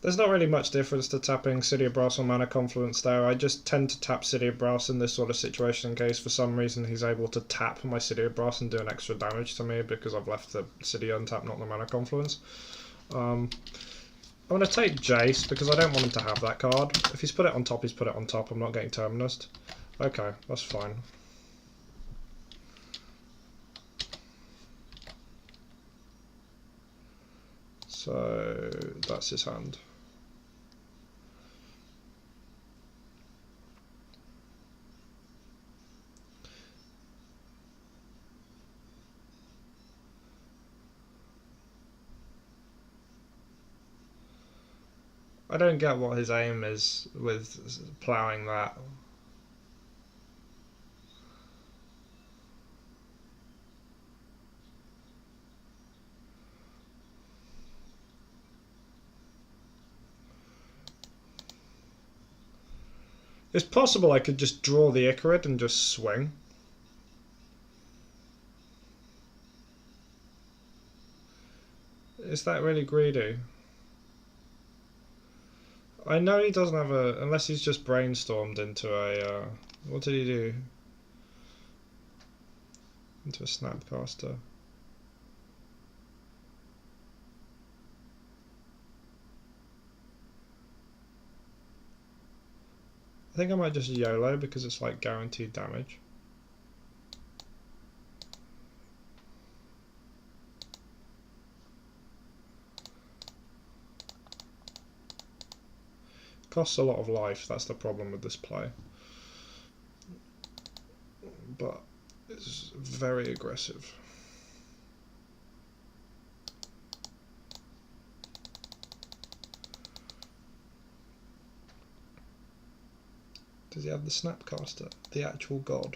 There's not really much difference to tapping City of Brass or Mana Confluence there. I just tend to tap City of Brass in this sort of situation in case for some reason he's able to tap my City of Brass and do an extra damage to me because I've left the City untapped, not the Mana Confluence. I'm going to take Jace because I don't want him to have that card. If he's put it on top, he's put it on top. I'm not getting Terminus. Okay, that's fine. So that's his hand. I don't get what his aim is with ploughing that. It's possible I could just draw the Icarid and just swing. Is that really greedy? I know he doesn't have a... unless he's just brainstormed into a... what did he do? Into a Snapcaster. I think I might just YOLO because it's like guaranteed damage. Costs a lot of life, that's the problem with this play. But it's very aggressive. Does he have the Snapcaster? The actual god?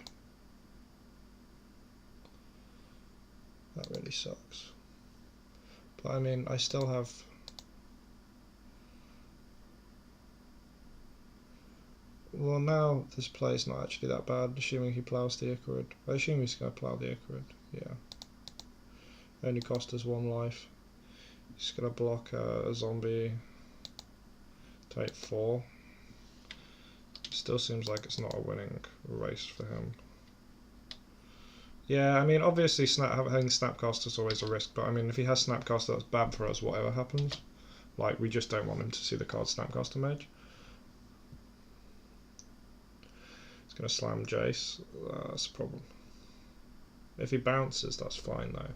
That really sucks. But I mean, I still have... well, now this play is not actually that bad, assuming he ploughs the Icarid. I assume he's going to plough the Icarid, yeah. Only cost us 1 life. He's going to block a zombie. Take 4. Still seems like it's not a winning race for him. Yeah, I mean, obviously having Snapcaster is always a risk, but I mean, if he has Snapcaster, that's bad for us, whatever happens. Like, we just don't want him to see the card Snapcaster Mage. He's going to slam Jace. That's a problem. If he bounces, that's fine, though.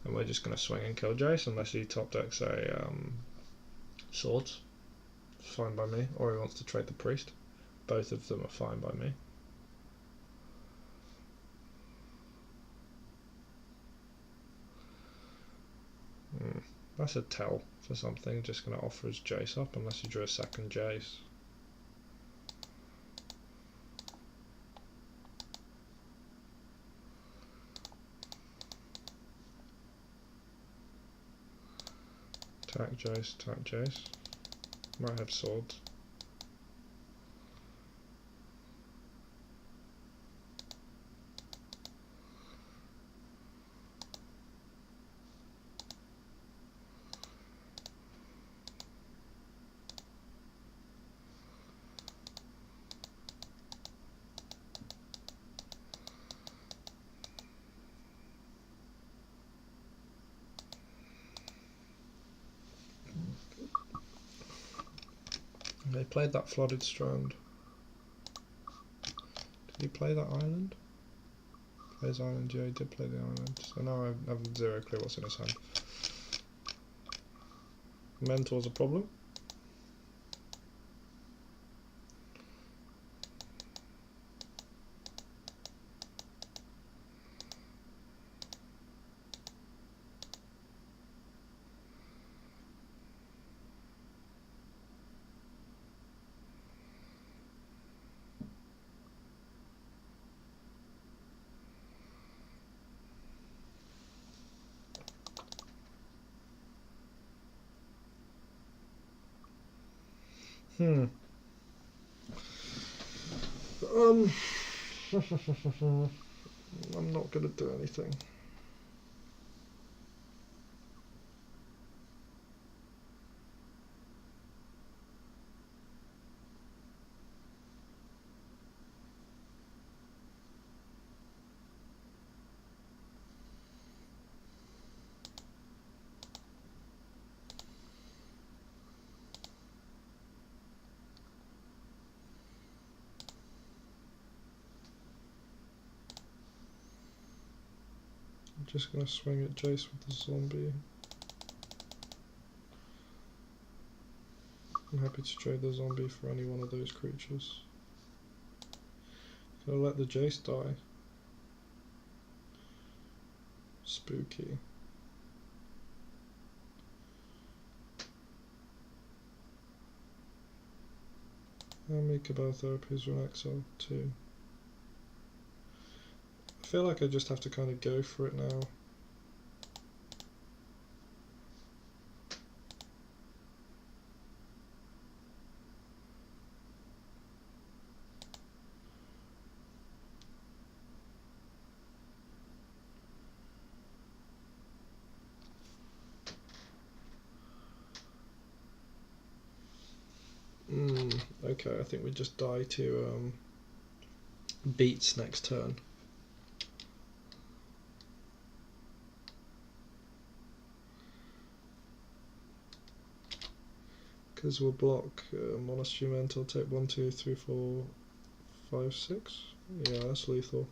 And we're just going to swing and kill Jace, unless he top decks a swords. Fine by me. Or he wants to trade the priest. Both of them are fine by me. That's a tell for something. Just going to offer his Jace up unless he drew a second Jace. Attack Jace, attack Jace. Might have swords. They played that Flooded Strand. Did he play that island? Plays island, yeah, he did play the island. So now I have zero clue what's in his hand. Mentor's a problem. I'm not gonna do anything. I'm just gonna swing at Jace with the zombie. I'm happy to trade the zombie for any one of those creatures. Gonna let the Jace die. Spooky. How many Cabal therapies were in exile? 2. I feel like I just have to kind of go for it now. Okay, I think we just die to beats next turn. Because we'll block Monastery Mentor, take 1, 2, 3, 4, 5, 6. Yeah, that's lethal.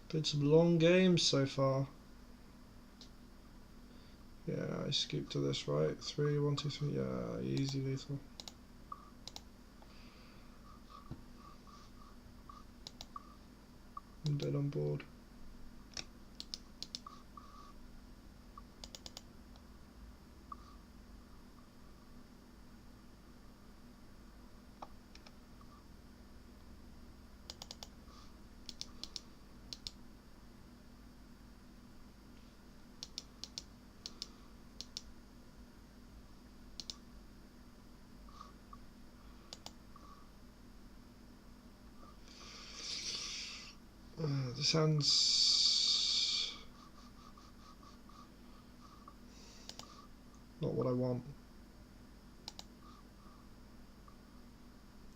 Played some long games so far. Yeah, I skipped to this, right? 3, 1, 2, 3. Yeah, easy lethal. I'm dead on board. This sounds not what I want.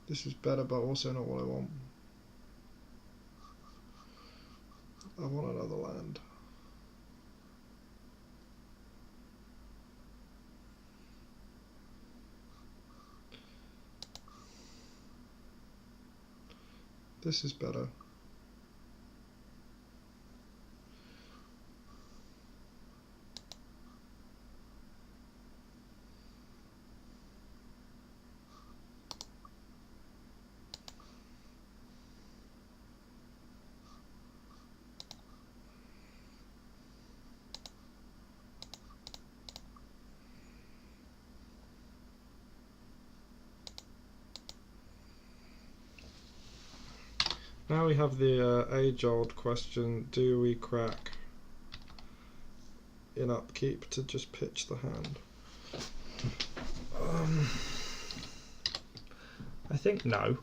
This is better, but also not what I want. I want another land. This is better. Now we have the age-old question, do we crack? in upkeep to just pitch the hand? I think no.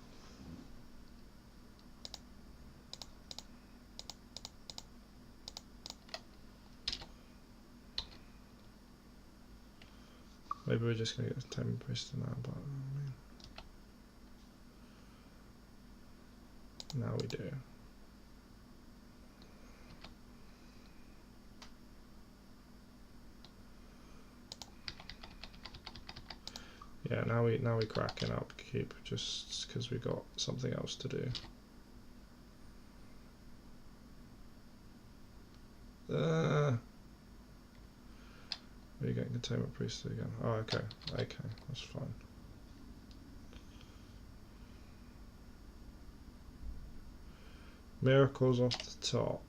Maybe we're just going to get a Tame Priest now, but now we do. Yeah, now we crack in upkeep just because we got something else to do. We're getting Containment Priest again. Oh, okay, that's fine. Miracles off the top.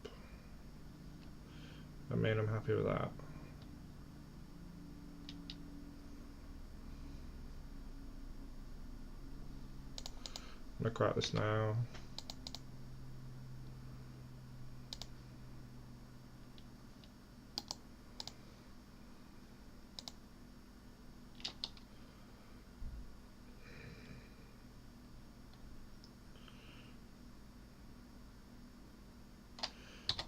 I mean, I'm happy with that. I'm gonna crack this now.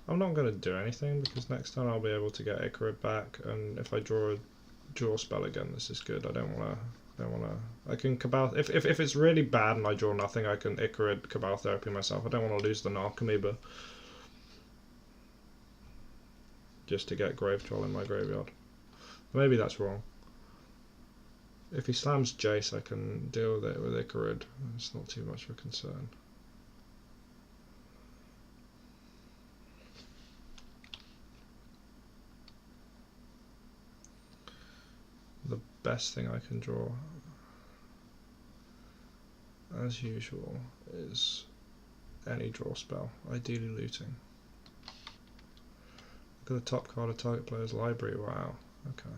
I'm not going to do anything because next time I'll be able to get Icarid back, and if I draw a spell again, this is good. I don't want to. I can Cabal. If it's really bad and I draw nothing, I can Icarid Cabal Therapy myself. I don't want to lose the Narcomoeba just to get Grave Troll in my graveyard. Maybe that's wrong. If he slams Jace, I can deal with it with Icarid. It's not too much of a concern. The best thing I can draw, as usual, is any draw spell, ideally looting. Look at the top card of target player's library, wow, okay.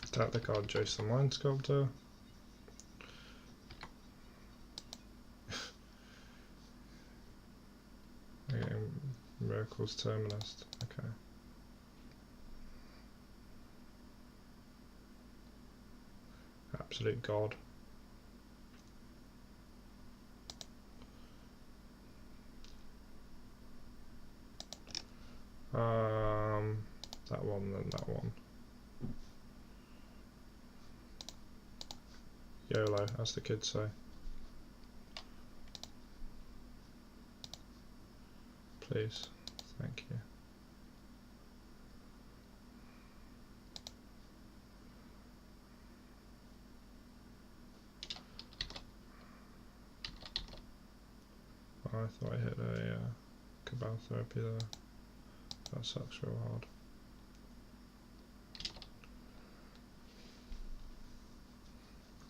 Tap the card Jace the Mind Sculptor. Okay, Miracles Terminus. Okay. Absolute God. That one, then that one. YOLO, as the kids say. Please, thank you. Oh, I thought I hit a Cabal Therapy there. That sucks real hard.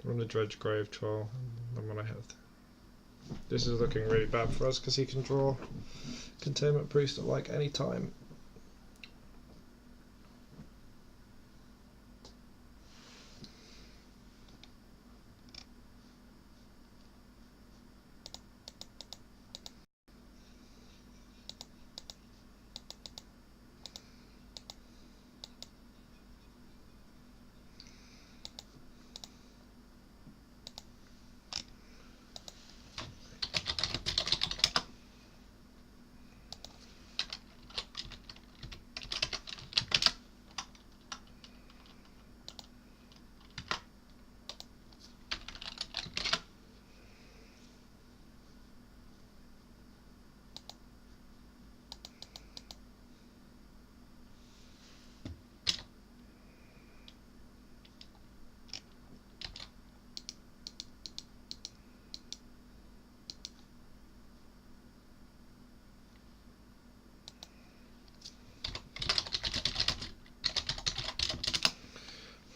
Run the Dredge Grave Troll, and when I hit. This is looking really bad for us because he can draw Containment Priest at like any time.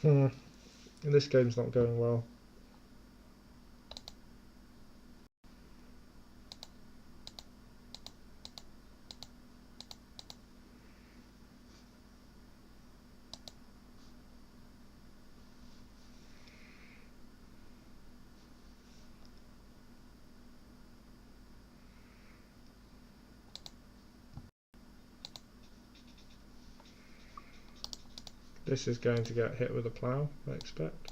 This game's not going well. This is going to get hit with a plough, I expect.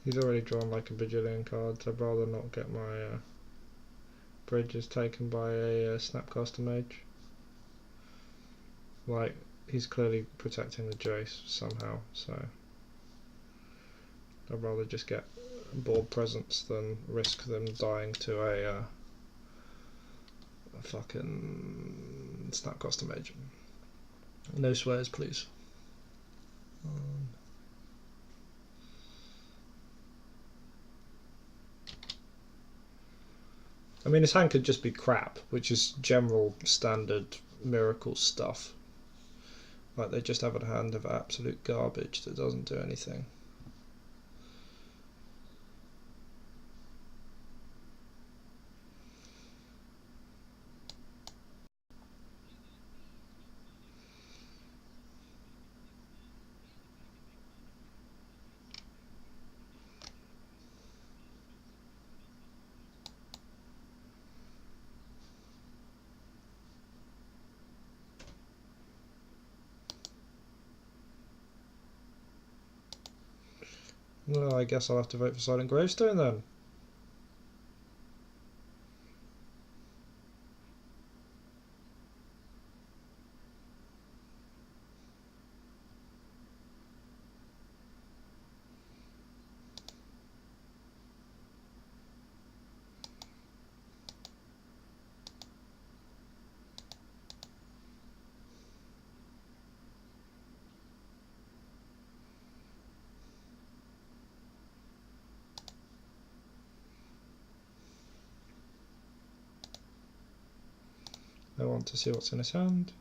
He's already drawn like a bajillion cards. I'd rather not get my bridges taken by a Snapcaster Mage. Like, he's clearly protecting the Jace somehow, so I'd rather just get board presence than risk them dying to a fucking Snapcaster Mage. No swears, please. I mean, his hand could just be crap, which is general standard miracle stuff. Like, they just have a hand of absolute garbage that doesn't do anything. Well, I guess I'll have to vote for Silent Gravestone then. I want to see what's in his hand.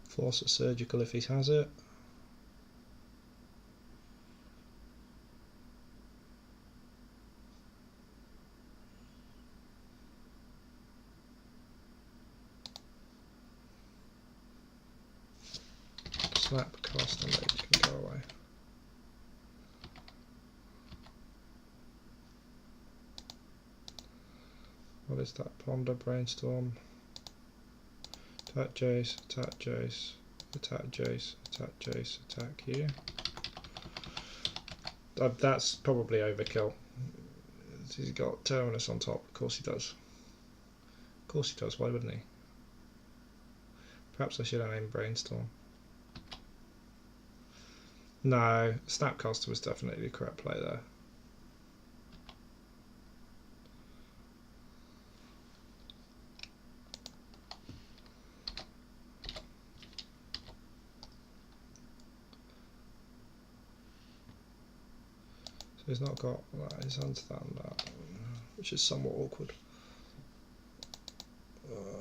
Force a surgical if he has it. Snapcaster Mage can go away. What is that? Ponder, Brainstorm. Attack Jace, attack Jace, attack Jace, attack Jace, attack you. That's probably overkill. He's got Terminus on top, of course he does. Of course he does, why wouldn't he? Perhaps I should have named Brainstorm. No, Snapcaster was definitely the correct play there. So he's not got that, his hand's that, which is somewhat awkward.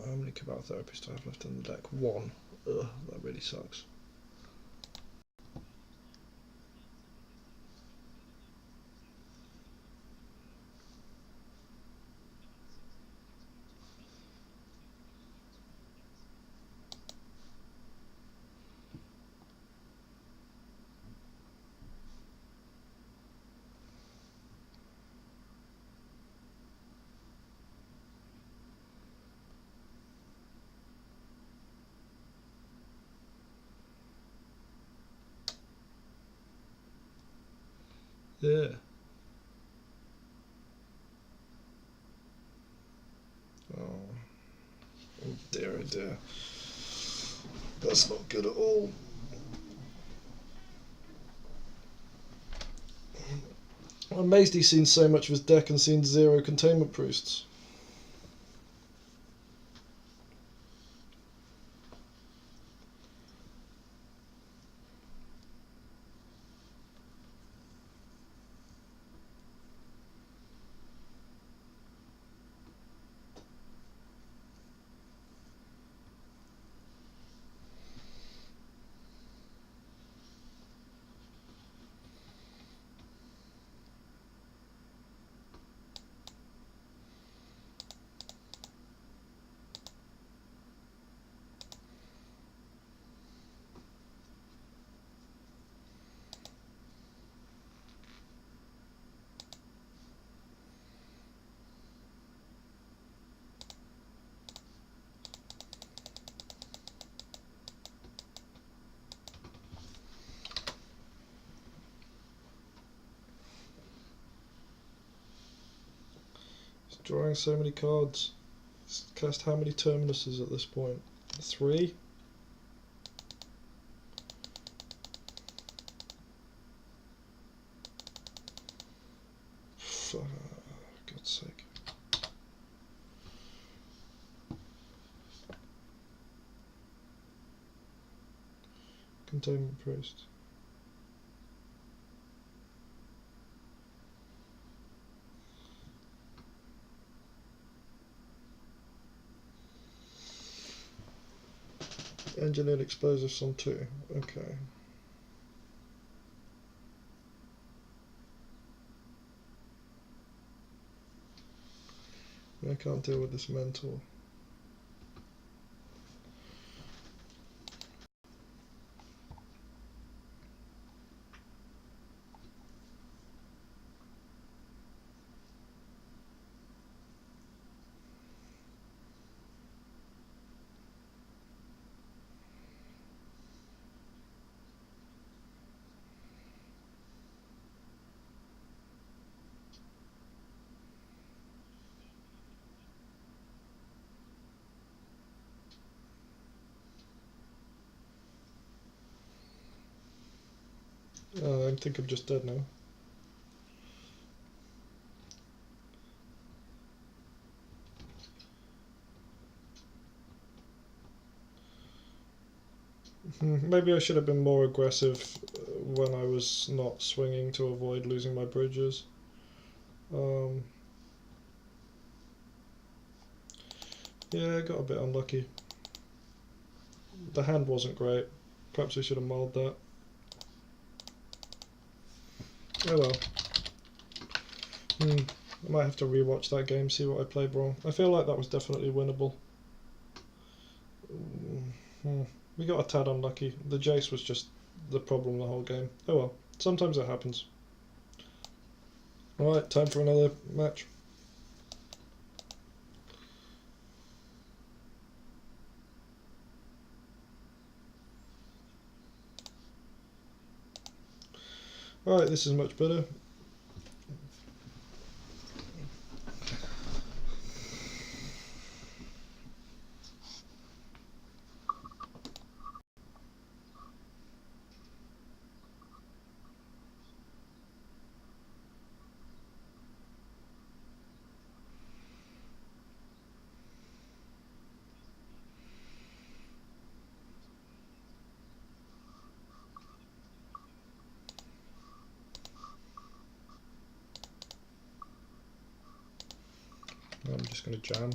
How many Cabal Therapists do I have left on the deck? One. Ugh, that really sucks. Yeah. Oh dear, oh dear. That's not good at all. I'm amazed he's seen so much of his deck and seen 0 containment priests. Drawing so many cards. He's cast how many Terminuses at this point? 3? For God's sake. Containment Priest. Engineered explosives on 2. Okay. I can't deal with this mentor. I think I'm just dead now. Maybe I should have been more aggressive when I was not swinging to avoid losing my bridges. Yeah, I got a bit unlucky. The hand wasn't great. Perhaps I should have mulled that. Oh well. I might have to rewatch that game, see what I played wrong. I feel like that was definitely winnable. We got a tad unlucky. The Jace was just the problem the whole game. Oh well, sometimes it happens. Alright, time for another match. Alright, this is much better. I'm just going to jam.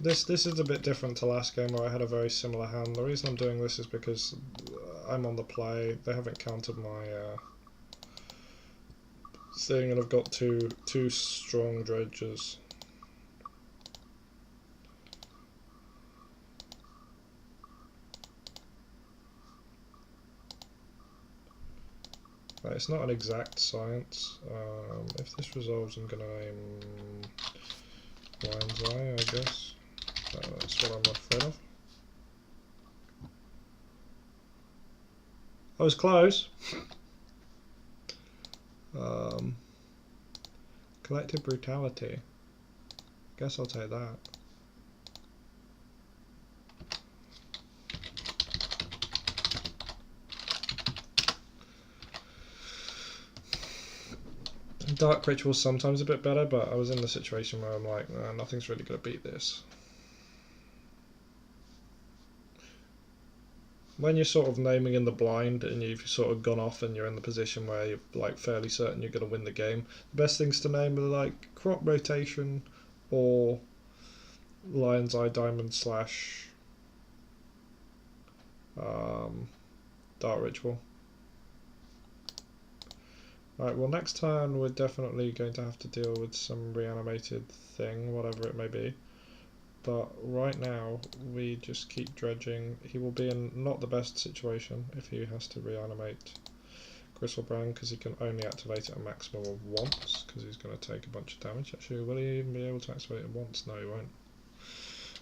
This is a bit different to last game where I had a very similar hand. The reason I'm doing this is because I'm on the play. They haven't countered my thing, and I've got two strong dredges. It's not an exact science. If this resolves, I'm going to name Lion's Eye, I guess. That's what I'm afraid of. I was close. Collective Brutality. Guess I'll take that. Dark Ritual's sometimes a bit better, but I was in the situation where I'm like, nah, nothing's really going to beat this. When you're sort of naming in the blind and you've sort of gone off and you're in the position where you're like fairly certain you're going to win the game, the best things to name are like Crop Rotation or Lion's Eye Diamond slash Dark Ritual. Right, well next turn we're definitely going to have to deal with some reanimated thing, whatever it may be. But right now we just keep dredging. He will be in not the best situation if he has to reanimate Gristlebrand, because he can only activate it a maximum of once, because he's going to take a bunch of damage. Actually, will he even be able to activate it once? No, he won't.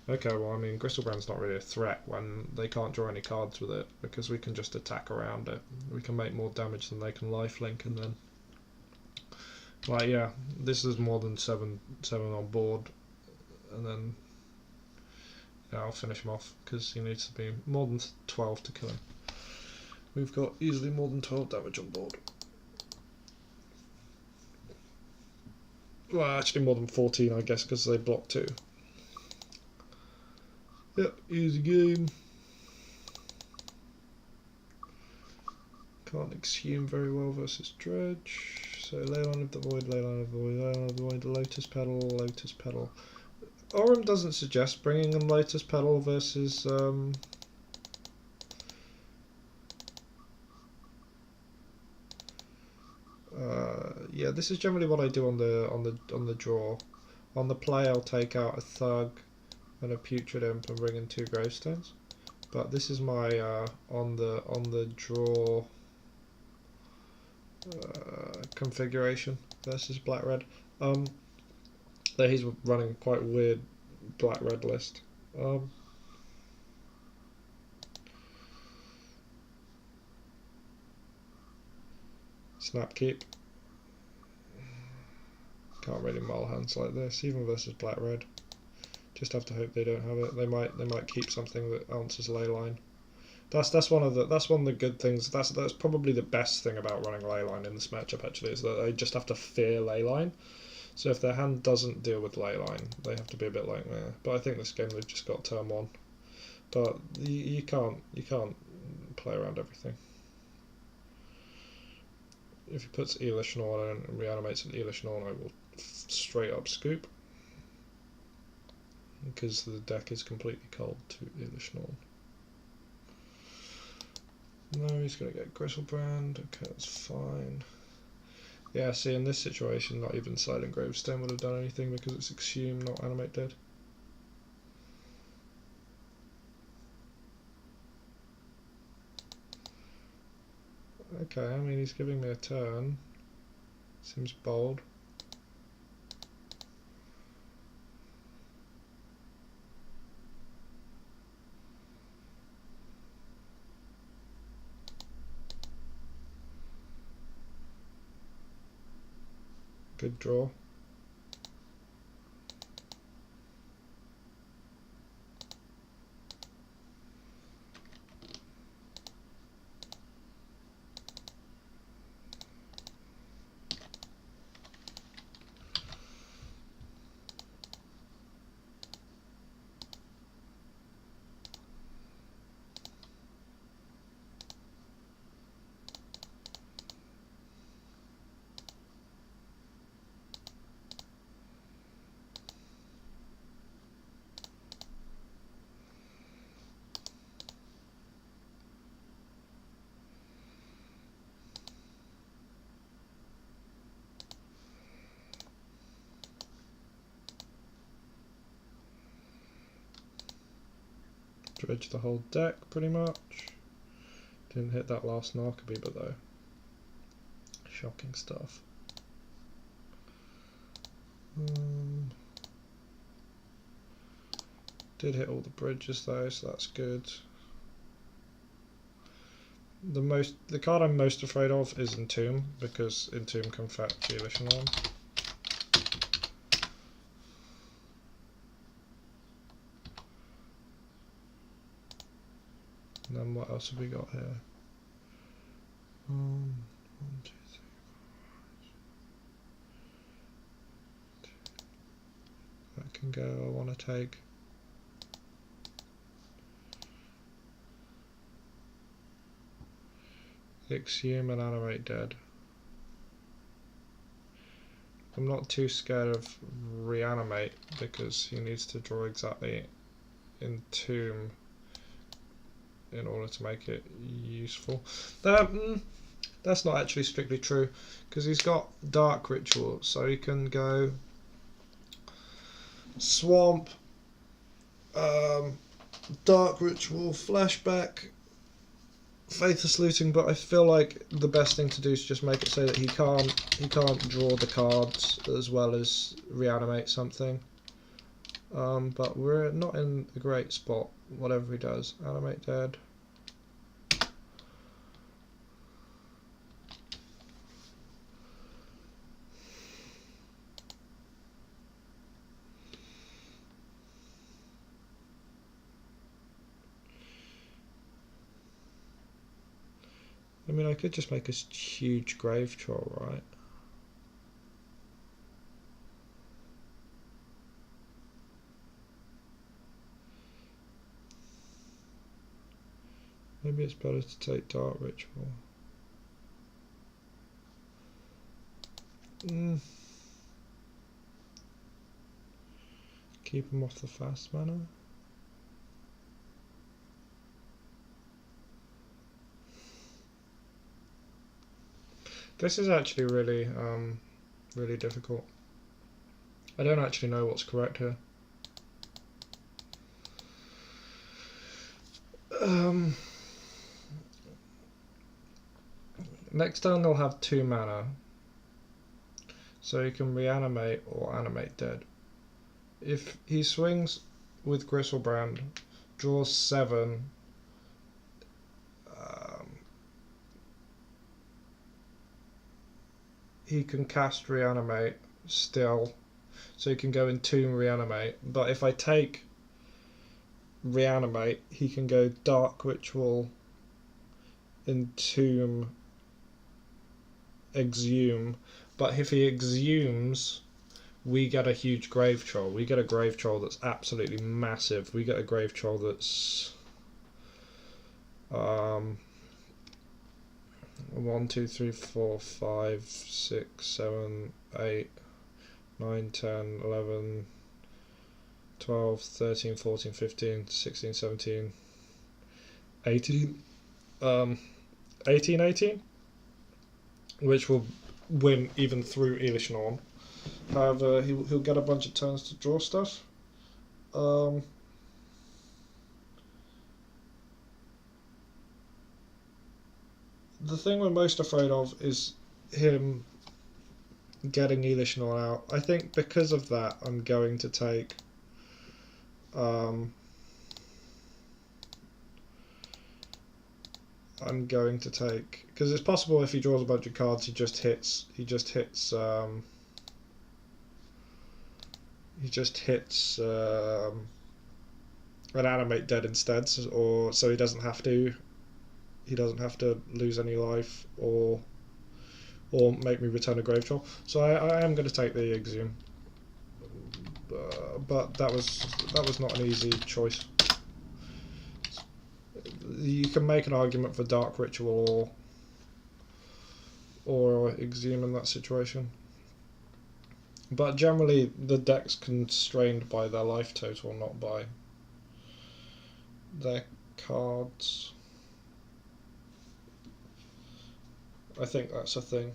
Okay, well I mean Gristlebrand's not really a threat when they can't draw any cards with it, because we can just attack around it. We can make more damage than they can lifelink, and then like yeah, this is more than seven on board, and then yeah, I'll finish him off because he needs to be more than 12 to kill him. We've got easily more than 12 damage on board. Well, actually more than 14 I guess, because they block 2. Yep, easy game. Can't exhume very well versus Dredge. So Leyline of the Void, Leyline of the Void, Leyline of the Void, Lotus Petal, Lotus Petal. Aurum doesn't suggest bringing in Lotus Petal versus yeah, this is generally what I do on the draw. On the play, I'll take out a Thug and a Putrid Imp and bring in 2 Gravestones. But this is my on the draw configuration versus black red. There he's running quite a weird black red list. Snap keep. Can't really mull hands like this, even versus black red. Just have to hope they don't have it. They might keep something that answers Leyline. That's one of the good things. That's probably the best thing about running Leyline in this matchup actually, is that they just have to fear Leyline. So if their hand doesn't deal with Leyline, they have to be a bit like meh. But I think this game they've just got turn 1. But you can't play around everything. If he puts Elish Norn and reanimates an Elish Norn, I will straight up scoop, because the deck is completely cold to Elish Norn. No, he's going to get Gristlebrand. Okay, that's fine. Yeah, see, in this situation, not even Silent Gravestone would have done anything because it's Exhume, not Animate Dead. Okay, I mean, he's giving me a turn. Seems bold. Good draw. Dredge the whole deck, pretty much. Didn't hit that last Narcoby, but though. Shocking stuff. Did hit all the bridges though, so that's good. The card I'm most afraid of is Entomb, because Entomb can fetch Elish Norn. And then what else have we got here? 1, 2, 3, 4. can go, I want to take Exhume and Animate Dead. I'm not too scared of Reanimate because he needs to draw exactly Entomb in order to make it useful. That's not actually strictly true because he's got Dark Ritual, so he can go Swamp, Dark Ritual, Flashback, Faithless Looting, but I feel like the best thing to do is just make it so that he can't draw the cards as well as reanimate something. But we're not in a great spot, whatever he does. Animate Dead. I mean, I could just make a huge Grave Troll, right? Maybe it's better to take Dark Ritual. Keep him off the fast mana. This is actually really, really difficult. I don't actually know what's correct here. Next turn they'll have 2 mana, so you can reanimate or animate dead. If he swings with Gristlebrand, draws 7, he can cast Reanimate still, so he can go Entomb Reanimate, but if I take Reanimate, he can go Dark Ritual, Entomb, Exhume, but if he exhumes, we get a huge Grave Troll. We get a Grave Troll that's absolutely massive. We get a Grave Troll that's 1, 2, 3, 4, 5, 6, 7, 8, 9, 10, 11, 12, 13, 14, 15, 16, 17, 18, 18, which will win even through Elish Norn. However, he'll get a bunch of turns to draw stuff. The thing we're most afraid of is him getting Elish Norn out. I think because of that, I'm going to take because it's possible if he draws a bunch of cards, he just hits an Animate Dead instead, or so he doesn't have to lose any life or make me return a Grave Troll. So I am going to take the Exhume, but that was not an easy choice. You can make an argument for Dark Ritual or Exhume in that situation, but generally the deck's constrained by their life total, not by their cards. I think that's a thing.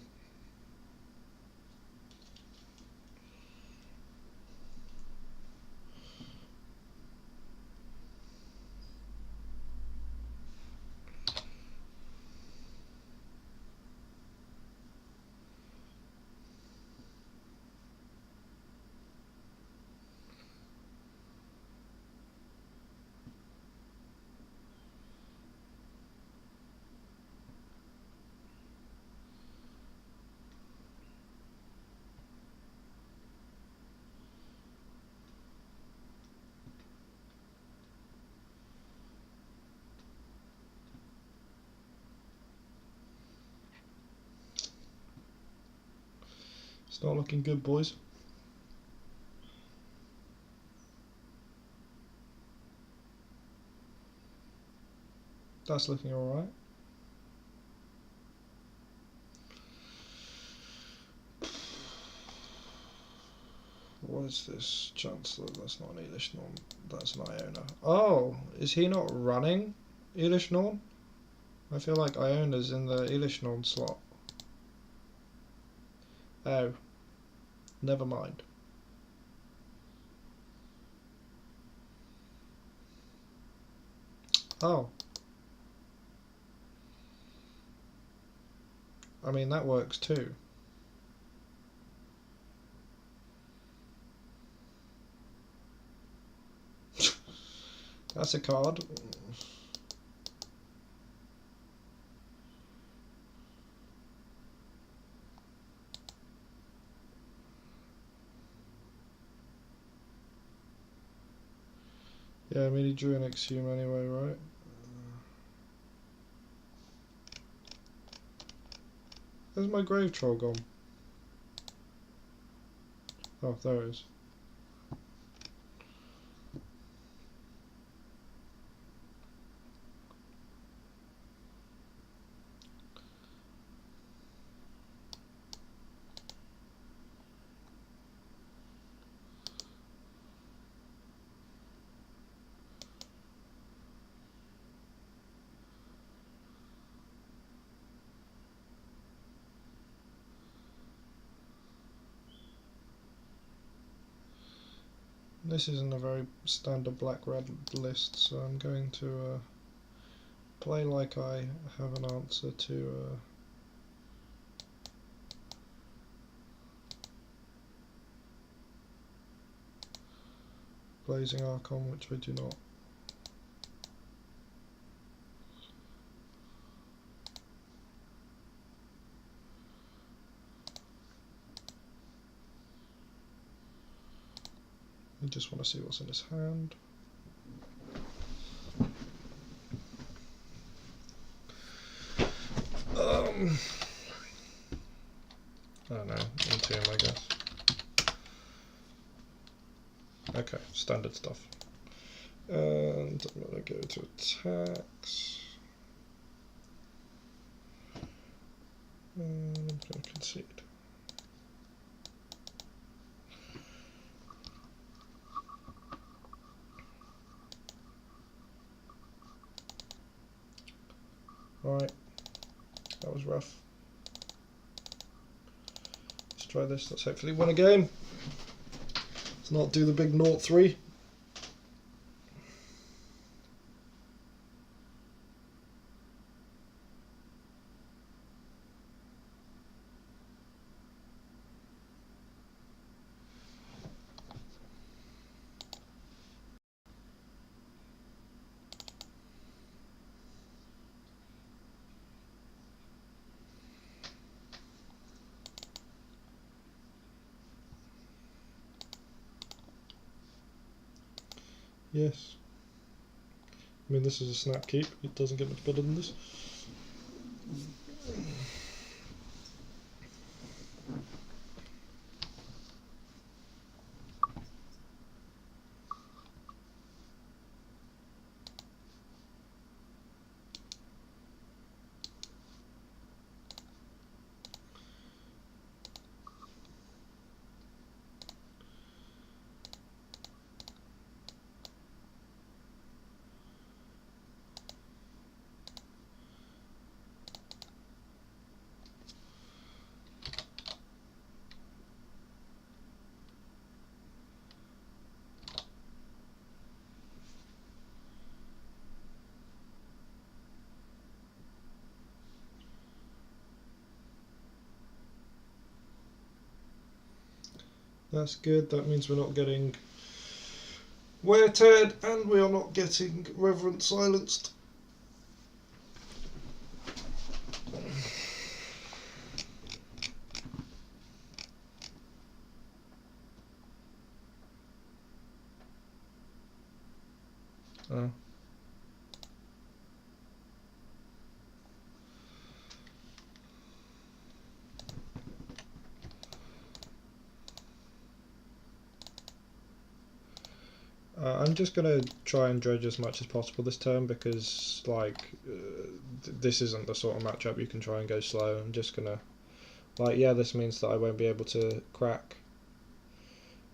It's not looking good, boys. That's looking alright. What is this? Chancellor, that's not an Elish Norn, that's an Iona. Oh, is he not running Elish Norn? I feel like Iona's in the Elish Norn slot. Oh, never mind. Oh. I mean, that works too. That's a card. Yeah, I mean, he drew an Exhume anyway, right? Where's my Grave Troll gone? Oh, there it is. This isn't a very standard black-red list, so I'm going to play like I have an answer to Blazing Archon, which I do not. I just want to see what's in his hand. I don't know, into him, I guess. Okay, standard stuff. And I'm going to go to attacks. And I'm going to concede. Right, that was rough. Let's try this, let's hopefully win a game. Let's not do the big 0-3. Yes. I mean, this is a snap keep. It doesn't get much better than this. That's good, that means we're not getting wear-teared and we are not getting Reverend silenced. Oh. I'm just gonna try and dredge as much as possible this turn because, like, this isn't the sort of matchup you can try and go slow. I'm just gonna, like, yeah, this means that I won't be able to crack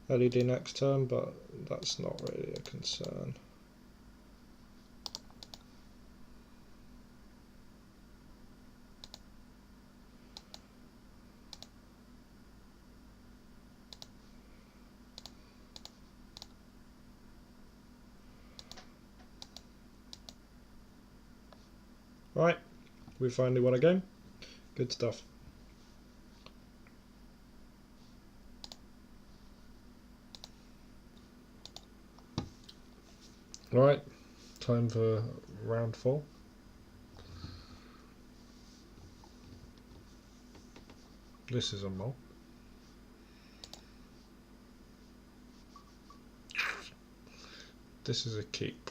LED next turn, but that's not really a concern. Right, we finally won a game. Good stuff. Right, time for round 4. This is a mole. This is a keep.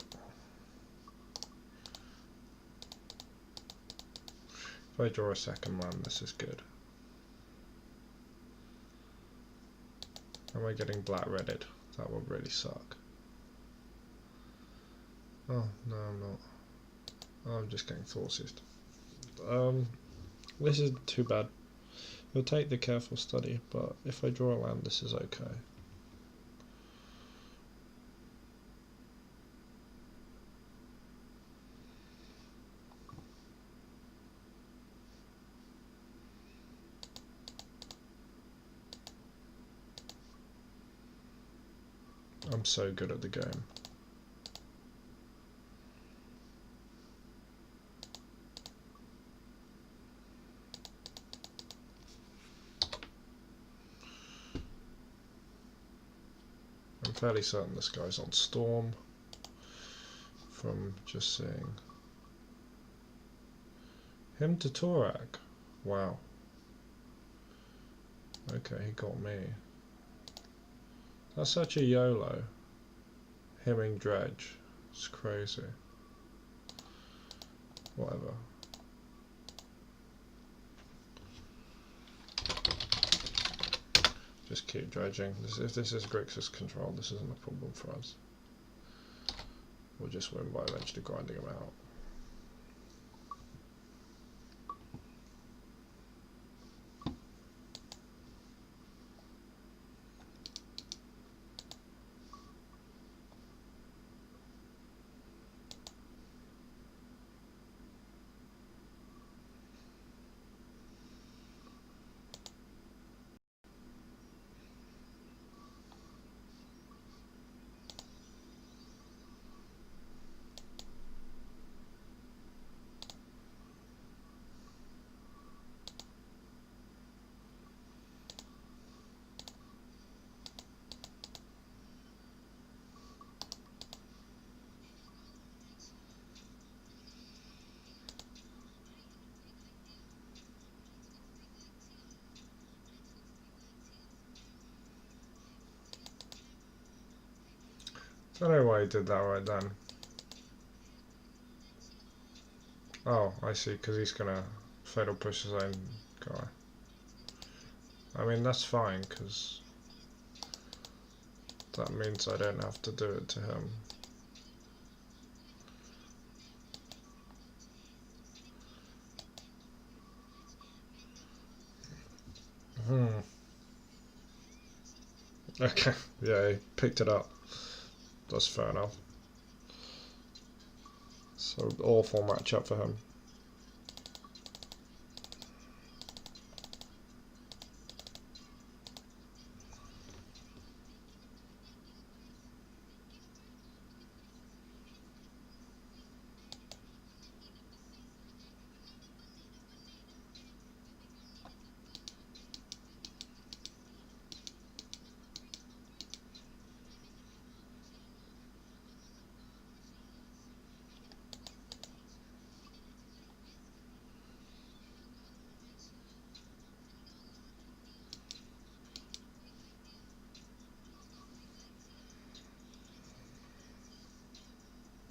If I draw a second land, this is good. Am I getting black-redded? That would really suck. Oh, no I'm not. Oh, I'm just getting Thought-Seized. This is too bad. We'll take the Careful Study, but if I draw a land, this is okay. I'm so good at the game. I'm fairly certain this guy's on Storm from just seeing him to Torak. Wow. Okay, he got me. That's such a YOLO. Hemming Dredge. It's crazy. Whatever. Just keep dredging. If this is Grixis control, this isn't a problem for us. We'll just win by eventually grinding them out. I don't know why he did that right then. Oh, I see, because he's gonna fatal push his own guy. I mean, that's fine, because that means I don't have to do it to him. Okay, yeah, he picked it up. That's fair enough. So, awful matchup for him.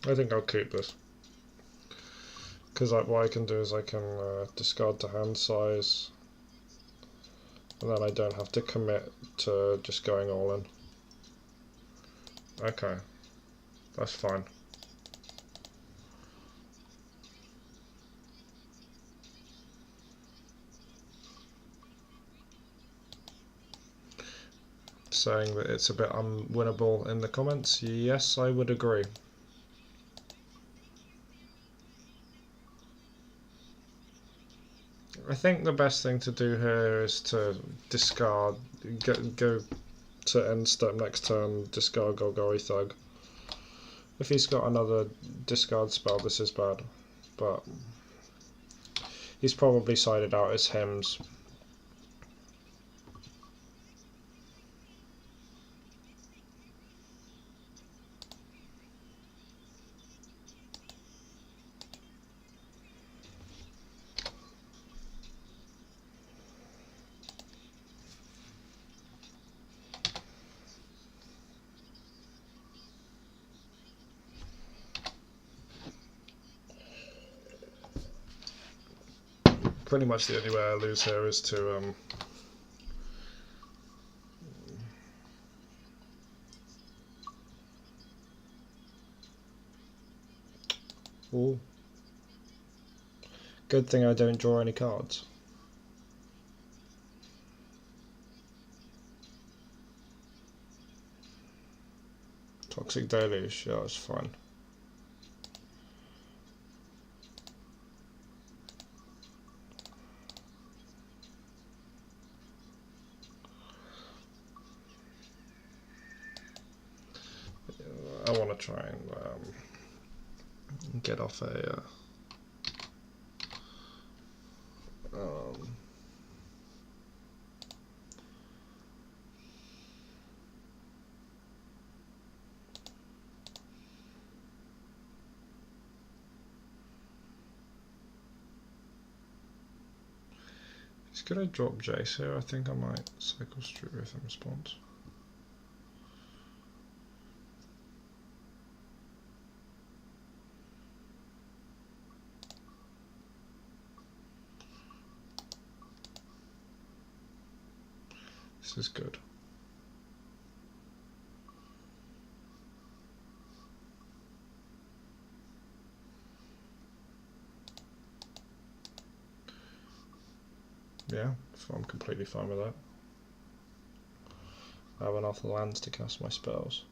I think I'll keep this. Because what I can do is I can discard to hand size, and then I don't have to commit to just going all in. Okay, That's fine. Saying that it's a bit unwinnable in the comments. Yes, I would agree. I think the best thing to do here is to discard, go to end step next turn, discard Golgari Thug. If he's got another discard spell, this is bad, but he's probably sided out as Hems. Pretty much the only way I lose here is to ooh. Good thing I don't draw any cards. Toxic Deluge, yeah, it's fine. I want to try and get off a he's gonna drop Jace here. I think I might cycle Street Rhythm Response. This is good. Yeah, so I'm completely fine with that. I have enough lands to cast my spells.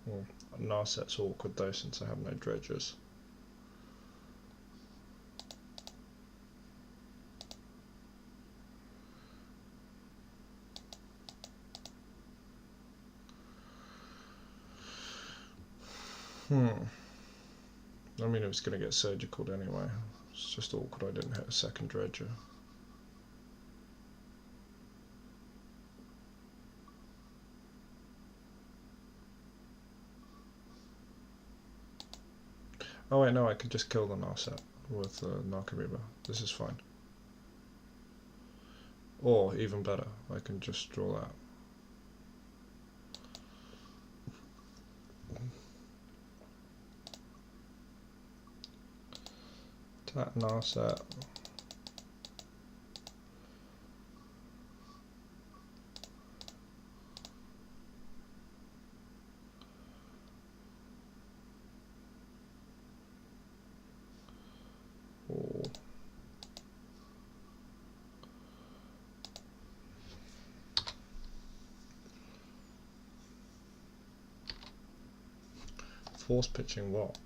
Well, Narset's awkward though since I have no dredges. I mean, it was going to get surgical anyway. It's just awkward I didn't hit a second dredger. Oh wait, no, I could just kill the Narset with Narcomoeba. This is fine. Or, even better, I can just draw that. That Narset. Oh. Force pitching what?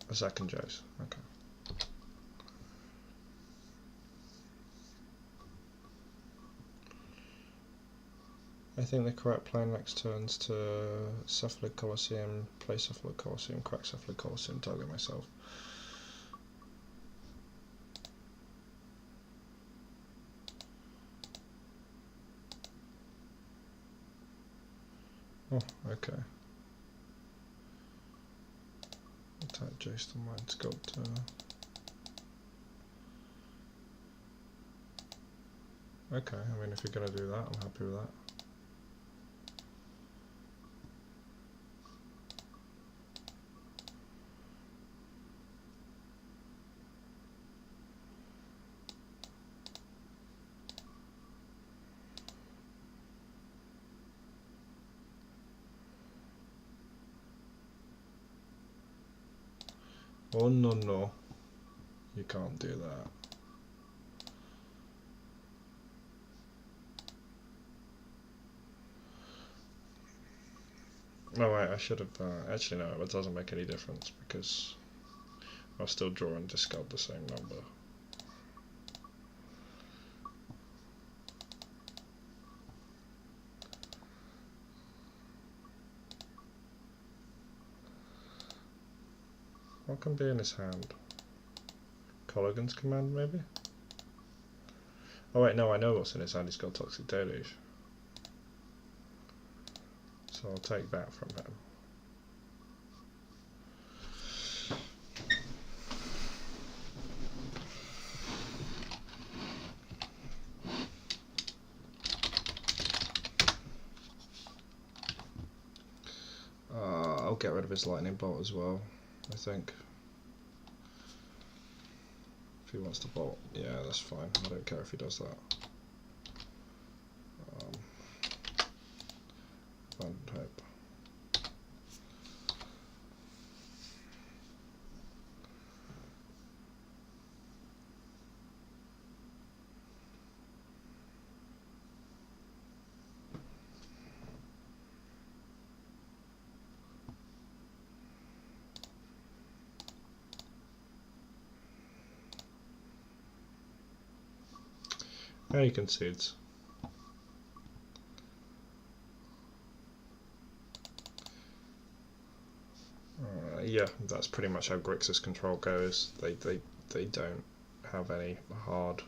A second Jace. Okay. I think the correct play next turn is to Cephalid Colosseum, play Cephalid Colosseum, crack Cephalid Colosseum, target myself. Oh, okay. Attack Jace the Mind Sculptor. Okay, I mean if you're going to do that, I'm happy with that. Oh no no. You can't do that. Oh wait, I should have, actually no, it doesn't make any difference because I'll still draw and discard the same number. What can be in his hand? Colligan's Command, maybe? Oh wait, no, I know what's in his hand. He's got Toxic Deluge. So I'll take that from him. I'll get rid of his Lightning Bolt as well, I think. If he wants to bolt, yeah, that's fine. I don't care if he does that. Abandoned Hope. Now he concedes. Yeah, that's pretty much how Grixis control goes. They don't have any hard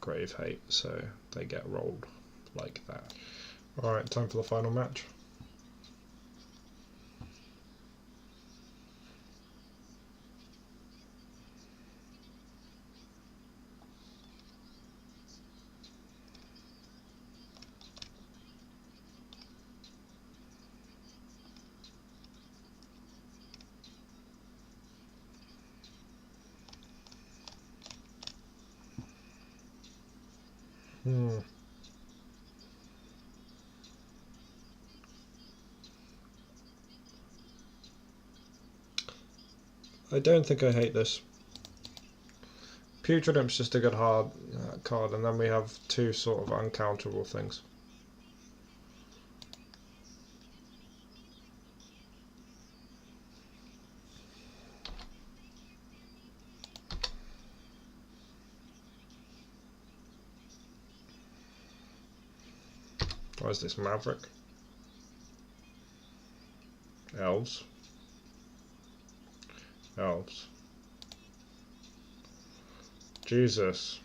grave hate, so they get rolled like that. Alright, time for the final match. I don't think I hate this. Putrid Imp's just a good hard card, and then we have two sort of uncounterable things. What is this, Maverick? Elves. Elves. Jesus.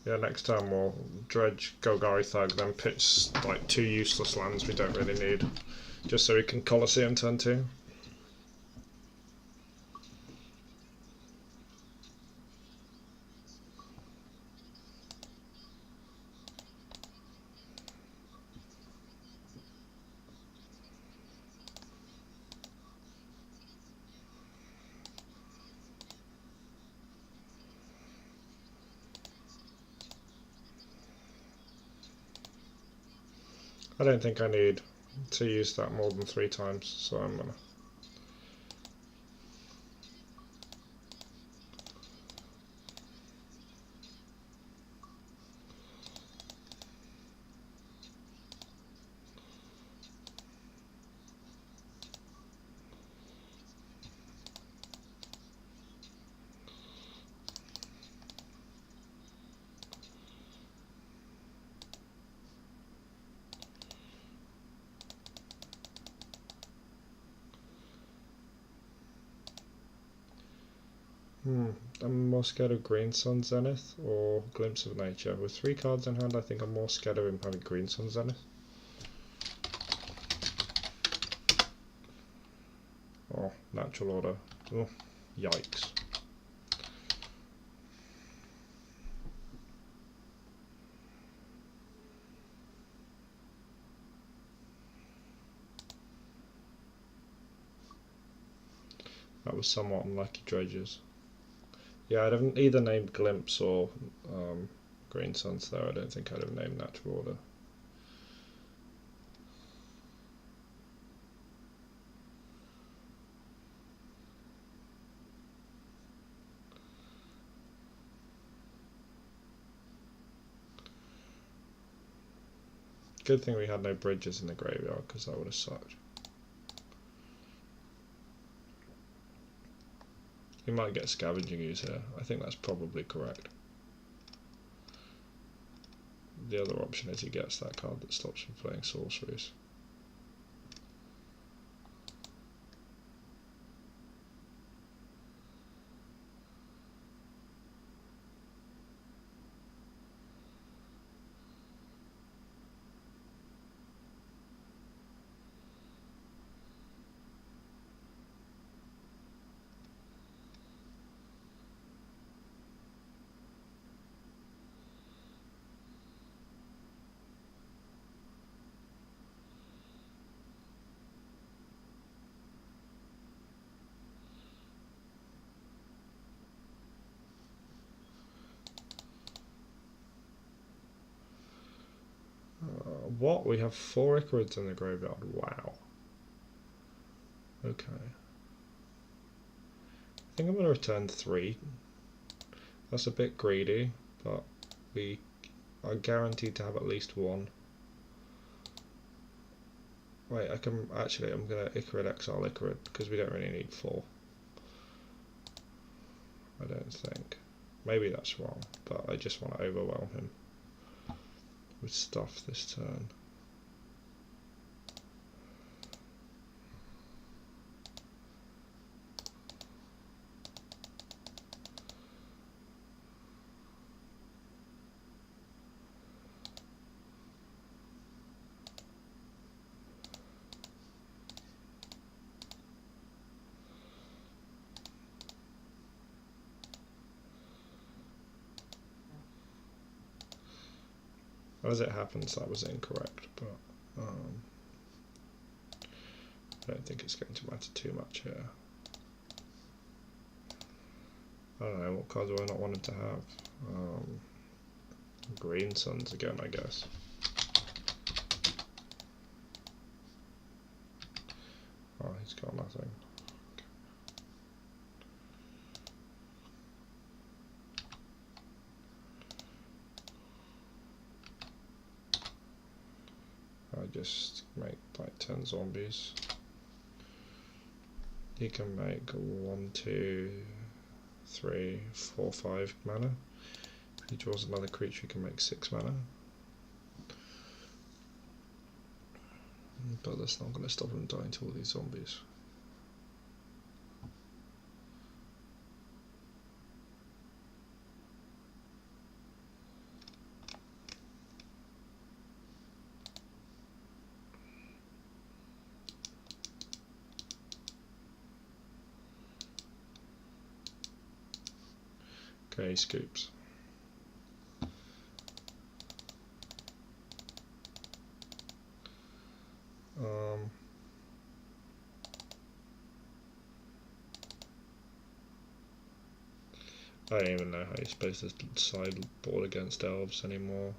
Yeah, next time we'll Dredge, Golgari Thug, then pitch like two useless lands we don't really need, just so we can Colosseum turn 2. I don't think I need to use that more than 3 times, so I'm gonna. I'm more scared of Green Sun Zenith or Glimpse of Nature. With 3 cards in hand, I think I'm more scared of him having Green Sun Zenith. Oh, natural order. Oh, yikes. That was somewhat unlucky dredges. Yeah, I'd have either named Glimpse or Green Suns there. I don't think I'd have named Natural Order. Good thing we had no bridges in the graveyard, because that would have sucked. He might get Scavenging Ooze here. I think that's probably correct. The other option is he gets that card that stops him playing sorceries. What? We have 4 Icarids in the graveyard. Wow. Okay. I think I'm going to return 3. That's a bit greedy, but we are guaranteed to have at least 1. Wait, I can actually, I'm going to Icarid exile Icarid because we don't really need 4. I don't think. Maybe that's wrong, but I just want to overwhelm him with stuff this turn. As it happens, that was incorrect, but I don't think it's going to matter too much here. I don't know, what card do I not want him to have? Green Suns again, I guess. Oh, he's got nothing. I just make like 10 zombies. He can make 1, 2, 3, 4, 5 mana. If he draws another creature, he can make 6 mana. But that's not going to stop him dying to all these zombies. Okay, scoops. I don't even know how you're supposed to sideboard against Elves anymore.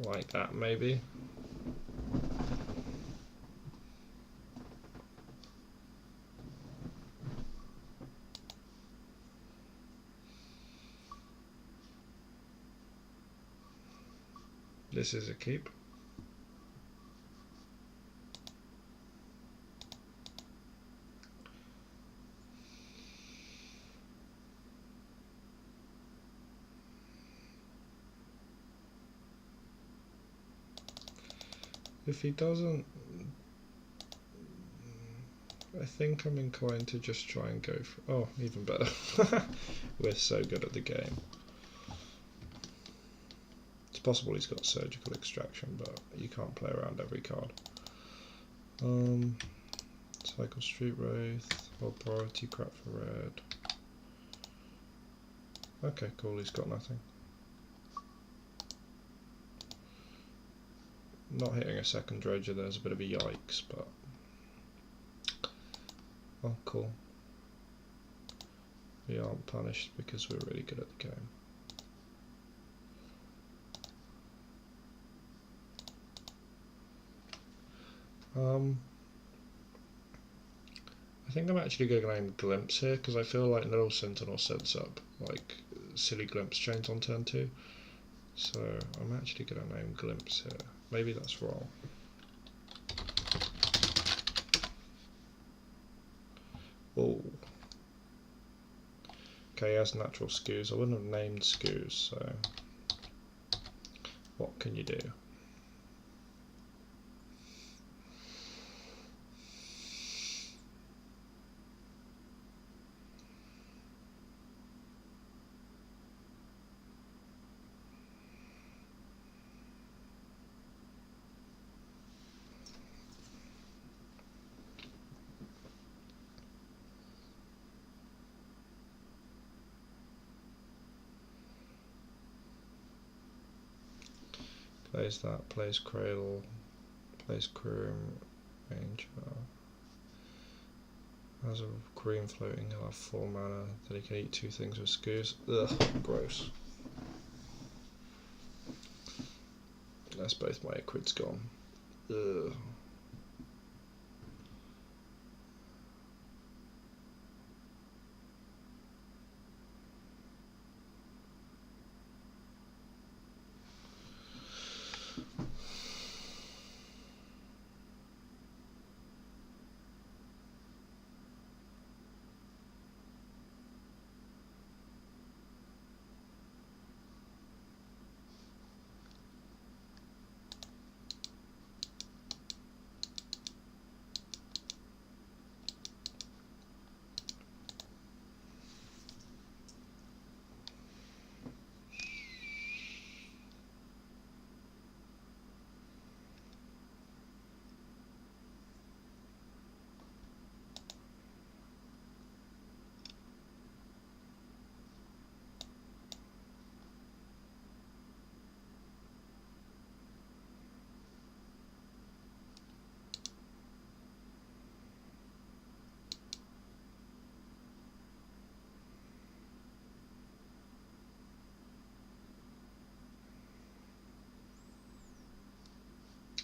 Like that, maybe. This is a keep. If he doesn't, I think I'm inclined to just try and go for, oh, even better. We're so good at the game. It's possible he's got surgical extraction, but you can't play around every card. Cycle Street Wraith, or priority crap for red. Okay, cool, he's got nothing. Not hitting a second Dredger, there's a bit of a yikes, but oh, cool. We aren't punished because we're really good at the game. I think I'm actually going to name Glimpse here because I feel like Little Sentinel sets up like silly Glimpse chains on turn 2. So I'm actually going to name Glimpse here. Maybe that's wrong. Oh. Okay, he has natural skews. I wouldn't have named skews, so what can you do? Plays that, plays Cradle, plays Croom, Ranger. Has a green floating, he'll have 4 mana, then he can eat 2 things with skews. Ugh, gross. That's both my equids gone. Ugh.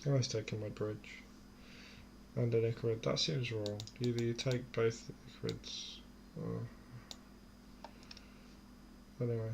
I was taking my Dredge and an Icarid. That seems wrong. Either you take both Icarids or... Anyway.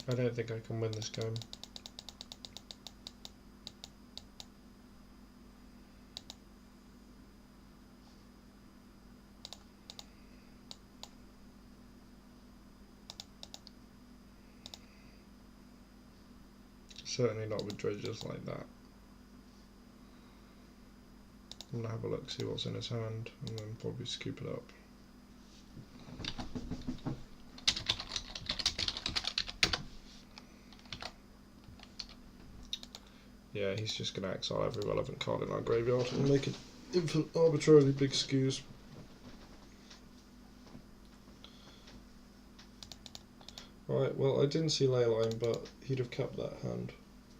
I don't think I can win this game. Certainly not with dredges like that. I'm gonna have a look, see what's in his hand, and then probably scoop it up. Yeah, he's just going to exile every relevant card in our graveyard and make it arbitrarily big skews. Right, well, I didn't see Leyline, but he'd have kept that hand,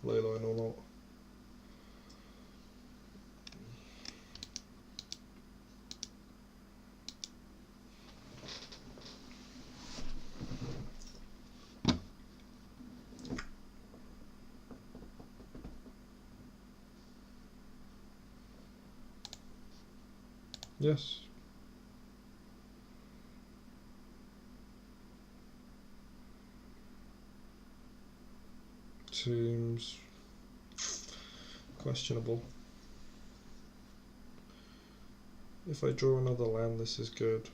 Leyline or not. Yes. Seems questionable. If I draw another land, this is good.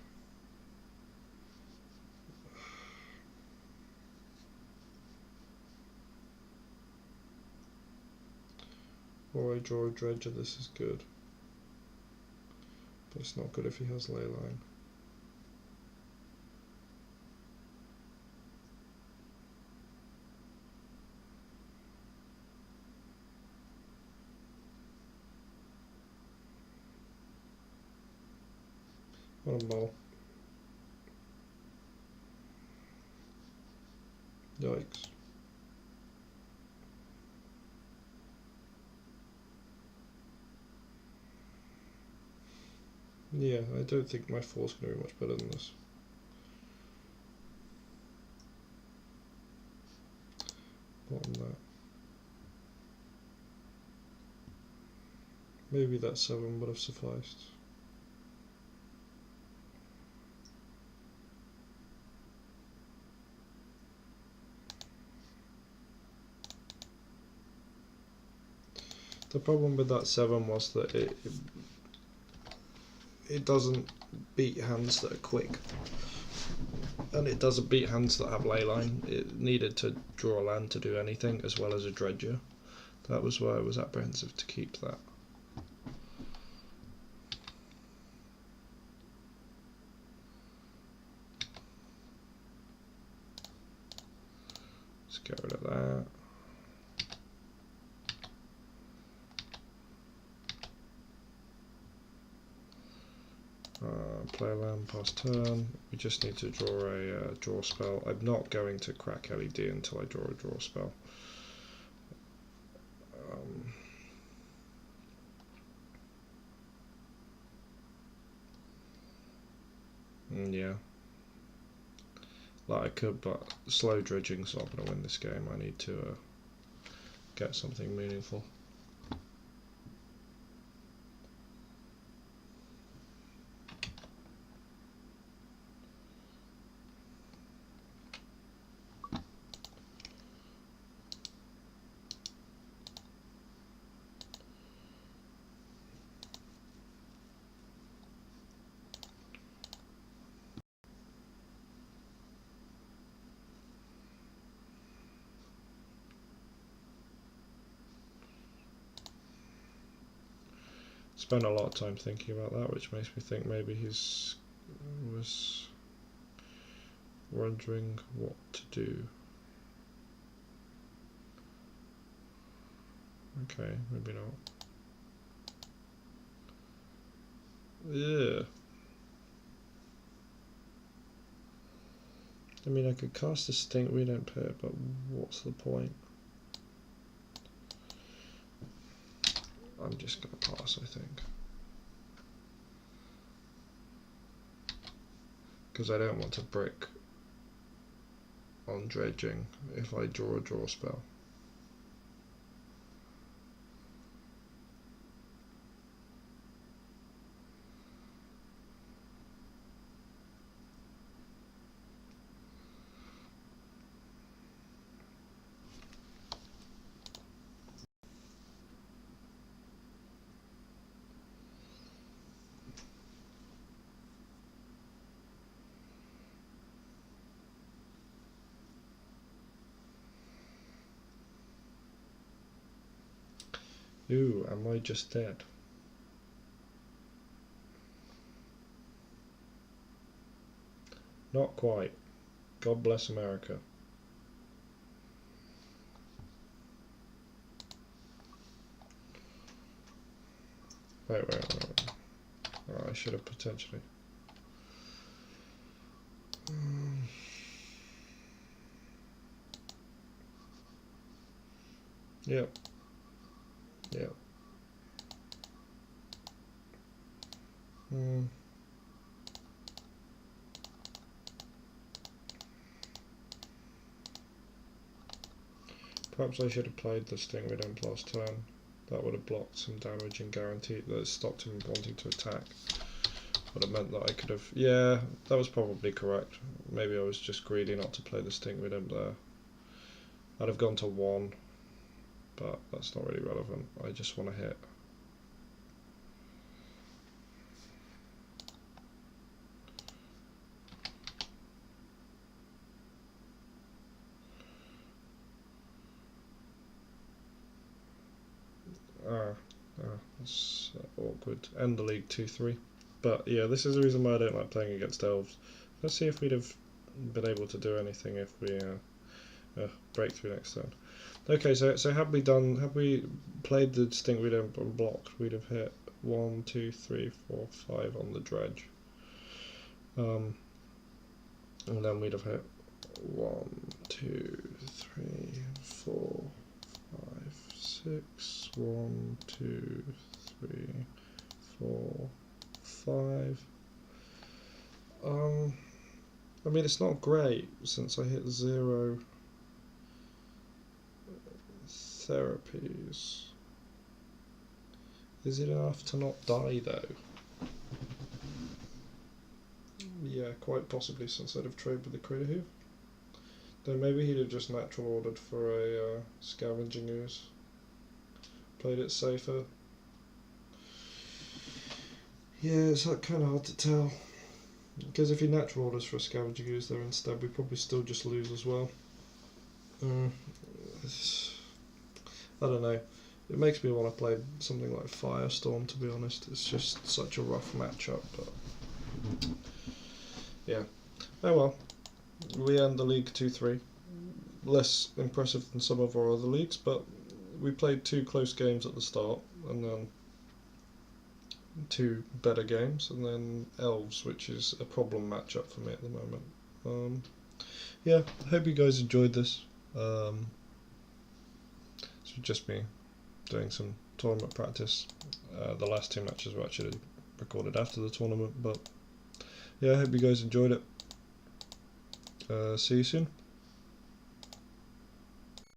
Or I draw a Dredger, this is good. But it's not good if he has Leyline. What a mole. Yikes. Yeah, I don't think my 4's going to be much better than this. Bottom that. Maybe that 7 would have sufficed. The problem with that 7 was that it doesn't beat hands that are quick, and it doesn't beat hands that have leyline. It needed to draw land to do anything, as well as a dredger. That was why I was apprehensive to keep that. Let's get rid of that. Play a land past turn. We just need to draw a draw spell. I'm not going to crack LED until I draw a draw spell. Yeah. Like I could, but slow dredging's not going to win this game. I need to get something meaningful. Spent a lot of time thinking about that, which makes me think maybe he's was wondering what to do. Okay, maybe not. Yeah. I mean, I could cast a stink, we don't play it, but what's the point? I'm just going to pass, I think. Because I don't want to brick on dredging if I draw a draw spell. Ooh, am I just dead? Not quite. God bless America. Wait. Oh, I should have potentially. Yep. Perhaps I should have played the Stingray Imp last turn. That would have blocked some damage and guaranteed that it stopped him wanting to attack. But it meant that I could have... Yeah, that was probably correct. Maybe I was just greedy not to play the Stingray Imp there. I'd have gone to 1, but that's not really relevant. I just want to hit. That's awkward. End the league 2-3. But yeah, this is the reason why I don't like playing against Elves. Let's see if we'd have been able to do anything if we break through next turn. Okay, so had we played the Stingray Imp and blocked, we'd have hit 1, 2, 3, 4, 5 on the Dredge. And then we'd have hit 1, 2, 3, 4, 5, 6. 1, 2, 3, 4, 5. I mean, it's not great since I hit 0 therapies. Is it enough to not die though? Yeah, quite possibly, since I'd have traded with the Critter Hoof. Then maybe he'd have just natural ordered for a Scavenging Ooze. Played it safer. Yeah, it's kind of hard to tell. Because if he natural orders for a Scavenging Ooze there instead, we probably still just lose as well. I don't know. It makes me want to play something like Firestorm, to be honest. It's just such a rough matchup, but yeah. Oh well. We end the league 2-3. Less impressive than some of our other leagues, but we played 2 close games at the start, and then 2 better games, and then Elves, which is a problem matchup for me at the moment. Yeah, I hope you guys enjoyed this. This would just be doing some tournament practice. The last 2 matches were actually recorded after the tournament, but yeah, I hope you guys enjoyed it. See you soon.